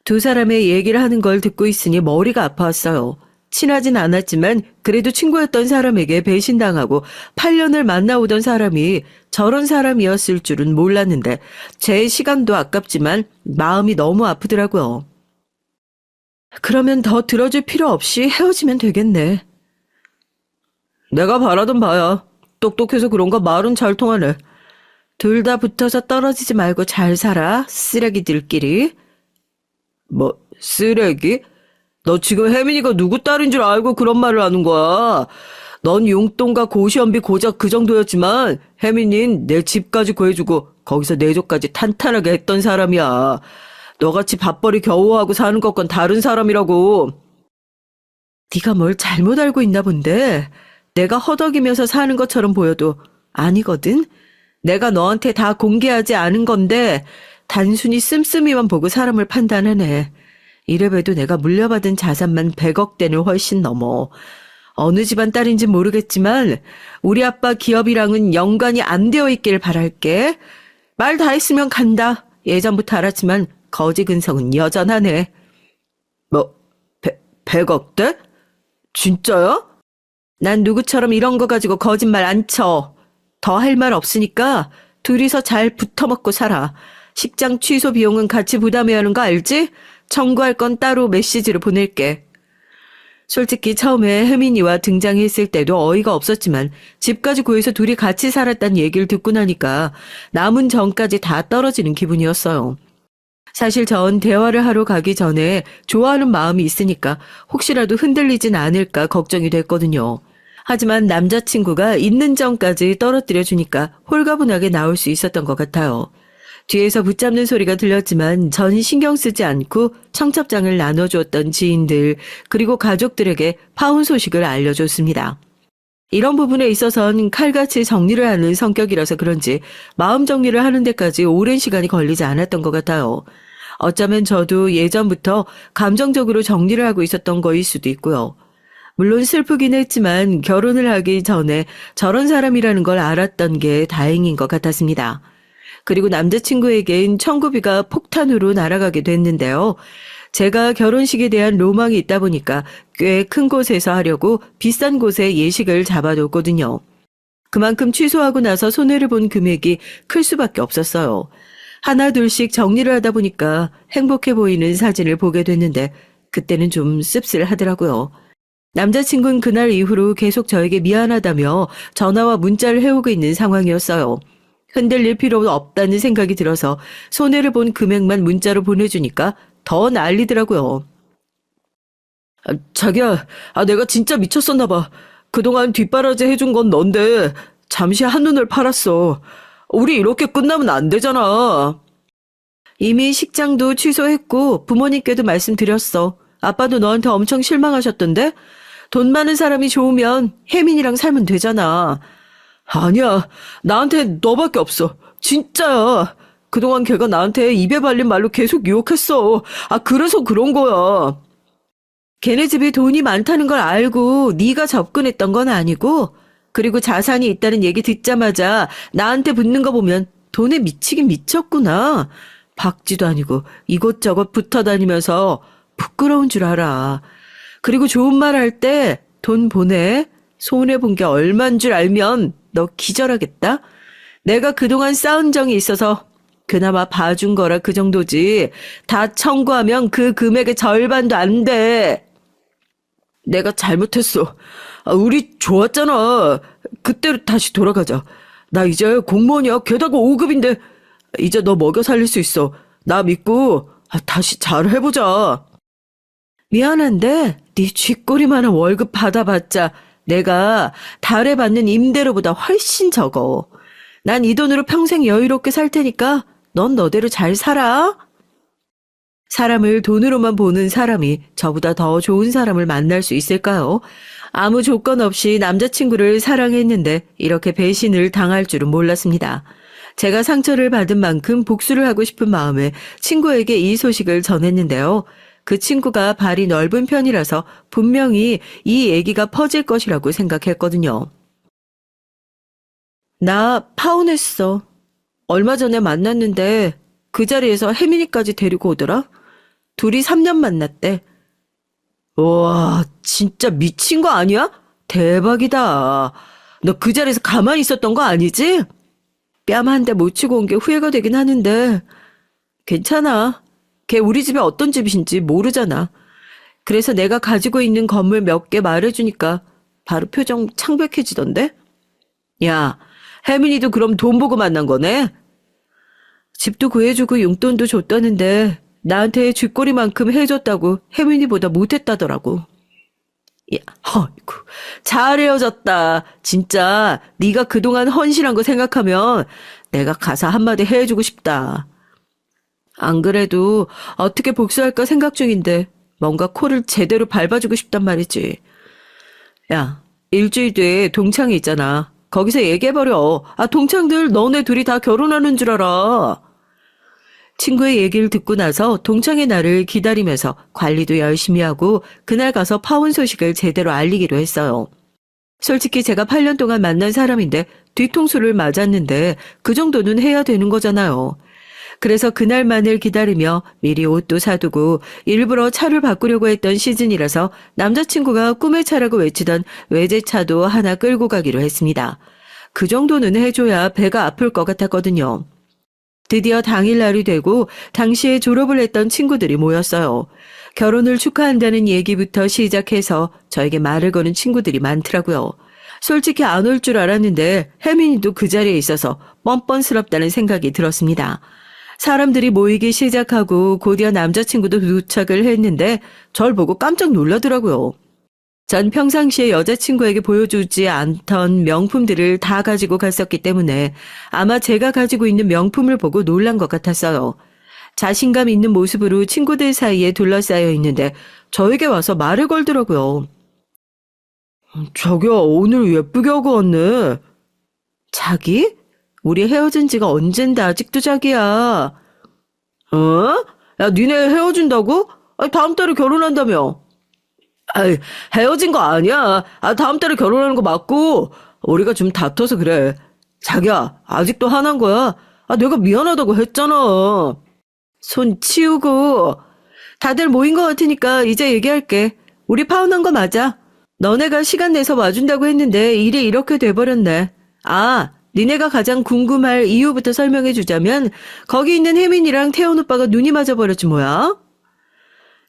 S2: 두 사람의 얘기를 하는 걸 듣고 있으니 머리가 아파왔어요. 친하진 않았지만 그래도 친구였던 사람에게 배신당하고 8년을 만나오던 사람이 저런 사람이었을 줄은 몰랐는데 제 시간도 아깝지만 마음이 너무 아프더라고요. 그러면 더 들어줄 필요 없이 헤어지면 되겠네. 내가 바라던 바야. 똑똑해서 그런가 말은 잘 통하네. 둘 다 붙어서 떨어지지 말고 잘 살아, 쓰레기들끼리. 뭐, 쓰레기? 너 지금 혜민이가 누구 딸인 줄 알고 그런 말을 하는 거야. 넌 용돈과 고시원비 고작 그 정도였지만 혜민이는 내 집까지 구해주고 거기서 내 조까지 탄탄하게 했던 사람이야. 너같이 밥벌이 겨우하고 사는 것과는 다른 사람이라고. 네가 뭘 잘못 알고 있나 본데 내가 허덕이면서 사는 것처럼 보여도 아니거든. 내가 너한테 다 공개하지 않은 건데 단순히 씀씀이만 보고 사람을 판단하네. 이래봬도 내가 물려받은 자산만 100억대는 훨씬 넘어. 어느 집안 딸인지 모르겠지만 우리 아빠 기업이랑은 연관이 안 되어 있길 바랄게. 말 다 했으면 간다. 예전부터 알았지만 거지 근성은 여전하네. 뭐 100억대? 진짜야? 난 누구처럼 이런 거 가지고 거짓말 안 쳐. 더 할 말 없으니까 둘이서 잘 붙어먹고 살아. 식장 취소 비용은 같이 부담해야 하는 거 알지? 청구할 건 따로 메시지로 보낼게.
S1: 솔직히 처음에 혜민이와 등장했을 때도 어이가 없었지만 집까지 구해서 둘이 같이 살았다는 얘기를 듣고 나니까 남은 정까지 다 떨어지는 기분이었어요. 사실 전 대화를 하러 가기 전에 좋아하는 마음이 있으니까 혹시라도 흔들리진 않을까 걱정이 됐거든요. 하지만 남자친구가 있는 정까지 떨어뜨려 주니까 홀가분하게 나올 수 있었던 것 같아요. 뒤에서 붙잡는 소리가 들렸지만 전 신경 쓰지 않고 청첩장을 나눠주었던 지인들 그리고 가족들에게 파혼 소식을 알려줬습니다. 이런 부분에 있어선 칼같이 정리를 하는 성격이라서 그런지 마음 정리를 하는 데까지 오랜 시간이 걸리지 않았던 것 같아요. 어쩌면 저도 예전부터 감정적으로 정리를 하고 있었던 거일 수도 있고요. 물론 슬프긴 했지만 결혼을 하기 전에 저런 사람이라는 걸 알았던 게 다행인 것 같았습니다. 그리고 남자친구에겐 청구비가 폭탄으로 날아가게 됐는데요. 제가 결혼식에 대한 로망이 있다 보니까 꽤 큰 곳에서 하려고 비싼 곳에 예식을 잡아뒀거든요. 그만큼 취소하고 나서 손해를 본 금액이 클 수밖에 없었어요. 하나 둘씩 정리를 하다 보니까 행복해 보이는 사진을 보게 됐는데 그때는 좀 씁쓸하더라고요. 남자친구는 그날 이후로 계속 저에게 미안하다며 전화와 문자를 해오고 있는 상황이었어요. 흔들릴 필요도 없다는 생각이 들어서 손해를 본 금액만 문자로 보내주니까 더 난리더라고요.
S2: 자기야, 내가 진짜 미쳤었나 봐. 그동안 뒷바라지 해준 건 넌데 잠시 한눈을 팔았어. 우리 이렇게 끝나면 안 되잖아.
S1: 이미 식장도 취소했고 부모님께도 말씀드렸어. 아빠도 너한테 엄청 실망하셨던데? 돈 많은 사람이 좋으면 혜민이랑 살면 되잖아.
S2: 아니야, 나한테 너밖에 없어. 진짜야. 그동안 걔가 나한테 입에 발린 말로 계속 유혹했어. 그래서 그런 거야.
S1: 걔네 집에 돈이 많다는 걸 알고 네가 접근했던 건 아니고 그리고 자산이 있다는 얘기 듣자마자 나한테 붙는 거 보면 돈에 미치긴 미쳤구나. 박쥐도 아니고 이곳저곳 붙어 다니면서 부끄러운 줄 알아. 그리고 좋은 말 할 때 돈 보내. 손해본 게 얼만 줄 알면 너 기절하겠다. 내가 그동안 쌓은 정이 있어서 그나마 봐준 거라 그 정도지. 다 청구하면 그 금액의 절반도 안 돼.
S2: 내가 잘못했어. 우리 좋았잖아. 그때로 다시 돌아가자. 나 이제 공무원이야. 게다가 5급인데. 이제 너 먹여 살릴 수 있어. 나 믿고 다시 잘 해보자.
S1: 미안한데 네 쥐꼬리만한 월급 받아봤자 내가 달에 받는 임대료보다 훨씬 적어. 난 이 돈으로 평생 여유롭게 살 테니까 넌 너대로 잘 살아. 사람을 돈으로만 보는 사람이 저보다 더 좋은 사람을 만날 수 있을까요? 아무 조건 없이 남자친구를 사랑했는데 이렇게 배신을 당할 줄은 몰랐습니다. 제가 상처를 받은 만큼 복수를 하고 싶은 마음에 친구에게 이 소식을 전했는데요. 그 친구가 발이 넓은 편이라서 분명히 이 얘기가 퍼질 것이라고 생각했거든요. 나 파혼했어. 얼마 전에 만났는데 그 자리에서 혜민이까지 데리고 오더라. 둘이 3년 만났대.
S2: 와, 진짜 미친 거 아니야? 대박이다. 너 그 자리에서 가만히 있었던 거 아니지?
S1: 뺨 한 대 못 치고 온 게 후회가 되긴 하는데 괜찮아. 걔 우리 집에 어떤 집이신지 모르잖아. 그래서 내가 가지고 있는 건물 몇 개 말해주니까 바로 표정 창백해지던데?
S2: 야, 혜민이도 그럼 돈 보고 만난 거네?
S1: 집도 구해주고 용돈도 줬다는데 나한테 쥐꼬리만큼 해줬다고 혜민이보다 못했다더라고.
S2: 야, 어이구, 잘 헤어졌다. 진짜 네가 그동안 헌신한 거 생각하면 내가 가서 한마디 해주고 싶다.
S1: 안 그래도 어떻게 복수할까 생각 중인데 뭔가 코를 제대로 밟아주고 싶단 말이지.
S2: 야, 일주일 뒤에 동창회 있잖아. 거기서 얘기해버려. 동창들 너네 둘이 다 결혼하는 줄 알아.
S1: 친구의 얘기를 듣고 나서 동창회 날을 기다리면서 관리도 열심히 하고 그날 가서 파혼 소식을 제대로 알리기로 했어요. 솔직히 제가 8년 동안 만난 사람인데 뒤통수를 맞았는데 그 정도는 해야 되는 거잖아요. 그래서 그날만을 기다리며 미리 옷도 사두고 일부러 차를 바꾸려고 했던 시즌이라서 남자친구가 꿈의 차라고 외치던 외제차도 하나 끌고 가기로 했습니다. 그 정도는 해줘야 배가 아플 것 같았거든요. 드디어 당일날이 되고 당시에 졸업을 했던 친구들이 모였어요. 결혼을 축하한다는 얘기부터 시작해서 저에게 말을 거는 친구들이 많더라고요. 솔직히 안 올 줄 알았는데 혜민이도 그 자리에 있어서 뻔뻔스럽다는 생각이 들었습니다. 사람들이 모이기 시작하고 곧이어 남자친구도 도착을 했는데 절 보고 깜짝 놀라더라고요. 전 평상시에 여자친구에게 보여주지 않던 명품들을 다 가지고 갔었기 때문에 아마 제가 가지고 있는 명품을 보고 놀란 것 같았어요. 자신감 있는 모습으로 친구들 사이에 둘러싸여 있는데 저에게 와서 말을 걸더라고요.
S2: 자기야, 오늘 예쁘게 하고 왔네.
S1: 자기? 우리 헤어진 지가 언젠데 아직도 자기야.
S2: 어? 야, 니네 헤어진다고? 아니, 다음 달에 결혼한다며. 아이, 헤어진 거 아니야. 다음 달에 결혼하는 거 맞고, 우리가 좀 다퉈서 그래. 자기야, 아직도 화난 거야? 내가 미안하다고 했잖아.
S1: 손 치우고. 다들 모인 것 같으니까 이제 얘기할게. 우리 파혼한 거 맞아. 너네가 시간 내서 와준다고 했는데 일이 이렇게 돼버렸네. 니네가 가장 궁금할 이유부터 설명해 주자면 거기 있는 혜민이랑 태연 오빠가 눈이 맞아버렸지 뭐야.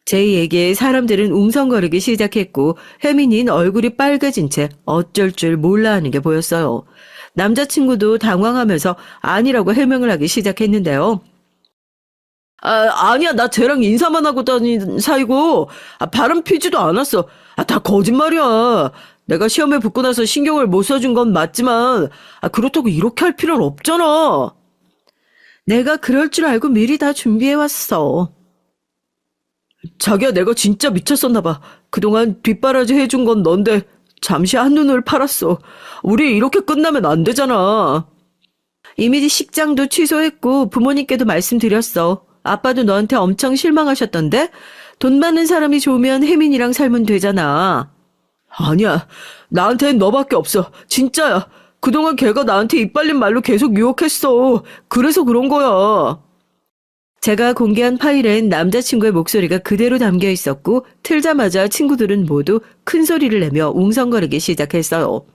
S1: 제 얘기에 사람들은 웅성거리기 시작했고 혜민이는 얼굴이 빨개진 채 어쩔 줄 몰라 하는 게 보였어요. 남자친구도 당황하면서 아니라고 해명을 하기 시작했는데요.
S2: 아니야. 나 쟤랑 인사만 하고 다닌 사이고, 바람 피지도 않았어. 다 거짓말이야. 내가 시험에 붙고 나서 신경을 못 써준 건 맞지만, 그렇다고 이렇게 할 필요는 없잖아.
S1: 내가 그럴 줄 알고 미리 다 준비해왔어.
S2: 자기야, 내가 진짜 미쳤었나 봐. 그동안 뒷바라지 해준 건 넌데, 잠시 한눈을 팔았어. 우리 이렇게 끝나면 안 되잖아.
S1: 이미 식장도 취소했고 부모님께도 말씀드렸어. 아빠도 너한테 엄청 실망하셨던데? 돈 많은 사람이 좋으면 혜민이랑 살면 되잖아.
S2: 아니야. 나한텐 너밖에 없어. 진짜야. 그동안 걔가 나한테 입 벌린 말로 계속 유혹했어. 그래서 그런 거야.
S1: 제가 공개한 파일엔 남자친구의 목소리가 그대로 담겨 있었고 틀자마자 친구들은 모두 큰 소리를 내며 웅성거리기 시작했어요.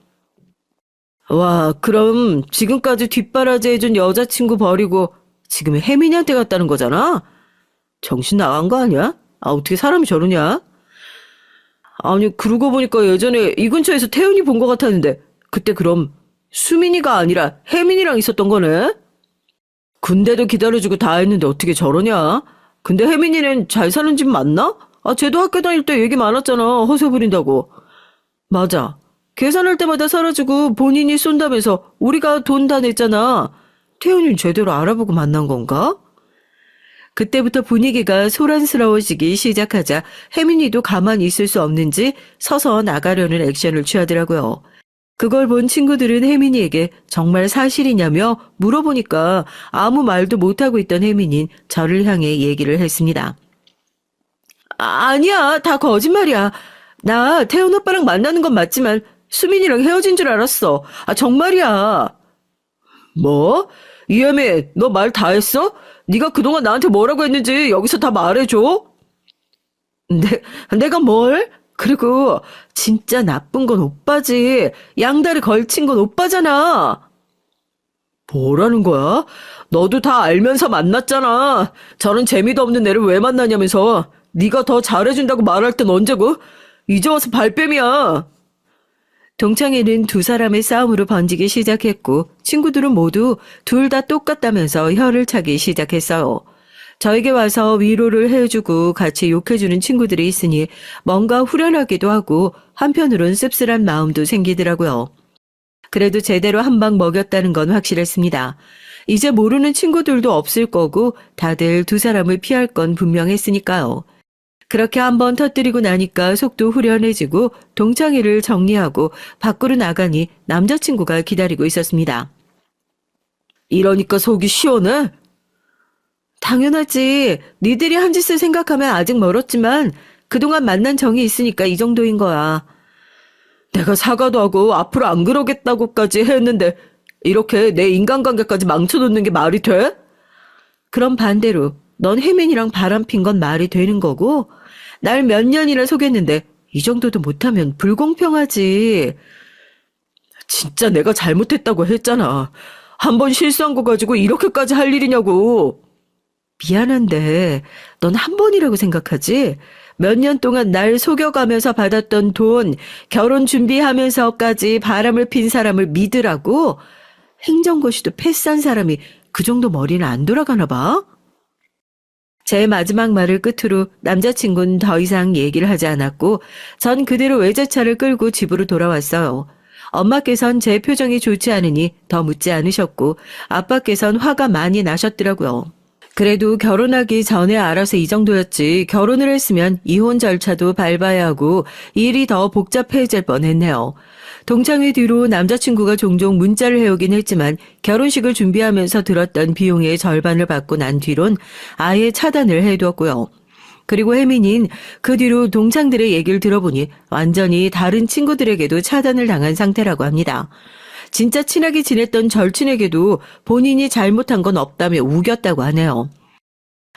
S2: 와, 그럼 지금까지 뒷바라지 해준 여자친구 버리고 지금 혜민이한테 갔다는 거잖아? 정신 나간 거 아니야? 어떻게 사람이 저러냐? 아니, 그러고 보니까 예전에 이 근처에서 태연이 본 것 같았는데 그때 그럼 수민이가 아니라 혜민이랑 있었던 거네? 군대도 기다려주고 다 했는데 어떻게 저러냐? 근데 혜민이는 잘 사는 집 맞나? 쟤도 학교 다닐 때 얘기 많았잖아. 허세 부린다고. 맞아. 계산할 때마다 사라지고 본인이 쏜다면서 우리가 돈 다 냈잖아. 태연이는 제대로 알아보고 만난 건가?
S1: 그때부터 분위기가 소란스러워지기 시작하자 혜민이도 가만히 있을 수 없는지 서서 나가려는 액션을 취하더라고요. 그걸 본 친구들은 혜민이에게 정말 사실이냐며 물어보니까 아무 말도 못하고 있던 혜민이는 저를 향해 얘기를 했습니다.
S2: 아니야, 다 거짓말이야. 나 태연 오빠랑 만나는 건 맞지만 수민이랑 헤어진 줄 알았어. 정말이야. 뭐? 이혜미, 너 말 다 했어? 네가 그동안 나한테 뭐라고 했는지 여기서 다 말해줘. 내가 뭘? 그리고 진짜 나쁜 건 오빠지. 양다리 걸친 건 오빠잖아. 뭐라는 거야? 너도 다 알면서 만났잖아. 저런 재미도 없는 애를 왜 만나냐면서. 네가 더 잘해준다고 말할 땐 언제고? 이제 와서 발뺌이야.
S1: 동창회는 두 사람의 싸움으로 번지기 시작했고 친구들은 모두 둘 다 똑같다면서 혀를 차기 시작했어요. 저에게 와서 위로를 해주고 같이 욕해주는 친구들이 있으니 뭔가 후련하기도 하고 한편으론 씁쓸한 마음도 생기더라고요. 그래도 제대로 한 방 먹였다는 건 확실했습니다. 이제 모르는 친구들도 없을 거고 다들 두 사람을 피할 건 분명했으니까요. 그렇게 한번 터뜨리고 나니까 속도 후련해지고 동창회를 정리하고 밖으로 나가니 남자친구가 기다리고 있었습니다.
S2: 이러니까 속이 시원해?
S1: 당연하지. 니들이 한 짓을 생각하면 아직 멀었지만 그동안 만난 정이 있으니까 이 정도인 거야.
S2: 내가 사과도 하고 앞으로 안 그러겠다고까지 했는데 이렇게 내 인간관계까지 망쳐놓는 게 말이 돼?
S1: 그럼 반대로 넌 혜민이랑 바람핀 건 말이 되는 거고 날 몇 년이나 속였는데 이 정도도 못하면 불공평하지.
S2: 진짜 내가 잘못했다고 했잖아. 한 번 실수한 거 가지고 이렇게까지 할 일이냐고.
S1: 미안한데 넌 한 번이라고 생각하지?
S2: 몇 년 동안 날 속여가면서 받았던 돈, 결혼 준비하면서까지 바람을 핀 사람을 믿으라고? 행정고시도 패스한 사람이 그 정도 머리는 안 돌아가나 봐? 제 마지막 말을 끝으로 남자친구는 더 이상 얘기를 하지 않았고 전 그대로 외제차를 끌고 집으로 돌아왔어요. 엄마께선 제 표정이 좋지 않으니 더 묻지 않으셨고 아빠께선 화가 많이 나셨더라고요. 그래도 결혼하기 전에 알아서 이 정도였지 결혼을 했으면 이혼 절차도 밟아야 하고 일이 더 복잡해질 뻔했네요. 동창회 뒤로 남자친구가 종종 문자를 해오긴 했지만 결혼식을 준비하면서 들었던 비용의 절반을 받고 난 뒤론 아예 차단을 해두었고요. 그리고 혜민이는 그 뒤로 동창들의 얘기를 들어보니 완전히 다른 친구들에게도 차단을 당한 상태라고 합니다. 진짜 친하게 지냈던 절친에게도 본인이 잘못한 건 없다며 우겼다고 하네요.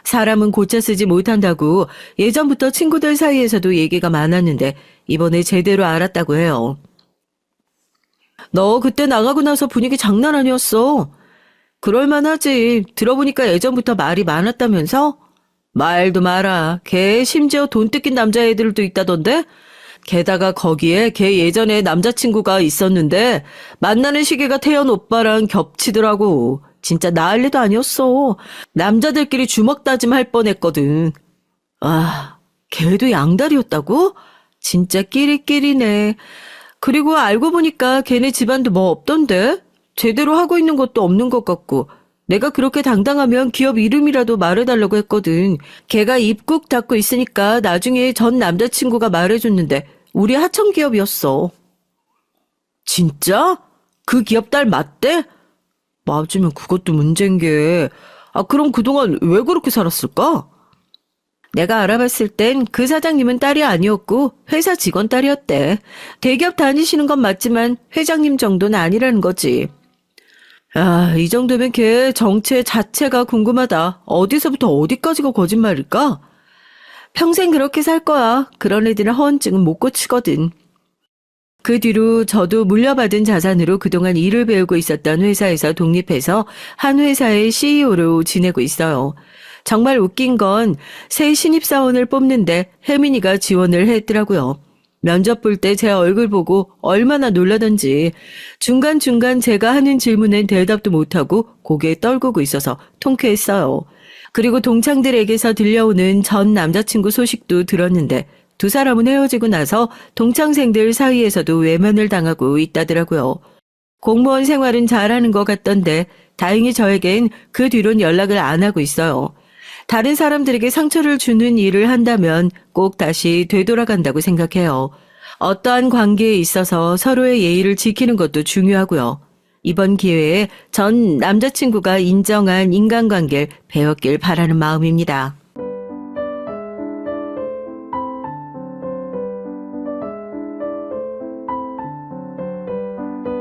S2: 사람은 고쳐 쓰지 못한다고 예전부터 친구들 사이에서도 얘기가 많았는데 이번에 제대로 알았다고 해요. 너 그때 나가고 나서 분위기 장난 아니었어. 그럴만하지. 들어보니까 예전부터 말이 많았다면서? 말도 마라. 걔 심지어 돈 뜯긴 남자애들도 있다던데? 게다가 거기에 걔 예전에 남자친구가 있었는데 만나는 시기가 태연 오빠랑 겹치더라고. 진짜 난리도 아니었어. 남자들끼리 주먹 다짐할 뻔했거든. 아, 걔도 양다리였다고? 진짜 끼리끼리네. 그리고 알고 보니까 걔네 집안도 뭐 없던데? 제대로 하고 있는 것도 없는 것 같고 내가 그렇게 당당하면 기업 이름이라도 말해달라고 했거든. 걔가 입 꾹 닫고 있으니까 나중에 전 남자친구가 말해줬는데 우리 하청기업이었어. 진짜? 그 기업 딸 맞대? 맞으면 그것도 문제인 게. 그럼 그동안 왜 그렇게 살았을까? 내가 알아봤을 땐 그 사장님은 딸이 아니었고 회사 직원 딸이었대. 대기업 다니시는 건 맞지만 회장님 정도는 아니라는 거지. 이 정도면 걔 정체 자체가 궁금하다. 어디서부터 어디까지가 거짓말일까? 평생 그렇게 살 거야. 그런 애들은 허언증은 못 고치거든. 그 뒤로 저도 물려받은 자산으로 그동안 일을 배우고 있었던 회사에서 독립해서 한 회사의 CEO로 지내고 있어요. 정말 웃긴 건 새 신입사원을 뽑는데 혜민이가 지원을 했더라고요. 면접 볼 때 제 얼굴 보고 얼마나 놀라던지 중간중간 제가 하는 질문엔 대답도 못하고 고개 떨구고 있어서 통쾌했어요. 그리고 동창들에게서 들려오는 전 남자친구 소식도 들었는데 두 사람은 헤어지고 나서 동창생들 사이에서도 외면을 당하고 있다더라고요. 공무원 생활은 잘하는 것 같던데 다행히 저에겐 그 뒤론 연락을 안 하고 있어요. 다른 사람들에게 상처를 주는 일을 한다면 꼭 다시 되돌아간다고 생각해요. 어떠한 관계에 있어서 서로의 예의를 지키는 것도 중요하고요. 이번 기회에 전 남자친구가 인정한 인간관계를 배웠길 바라는 마음입니다.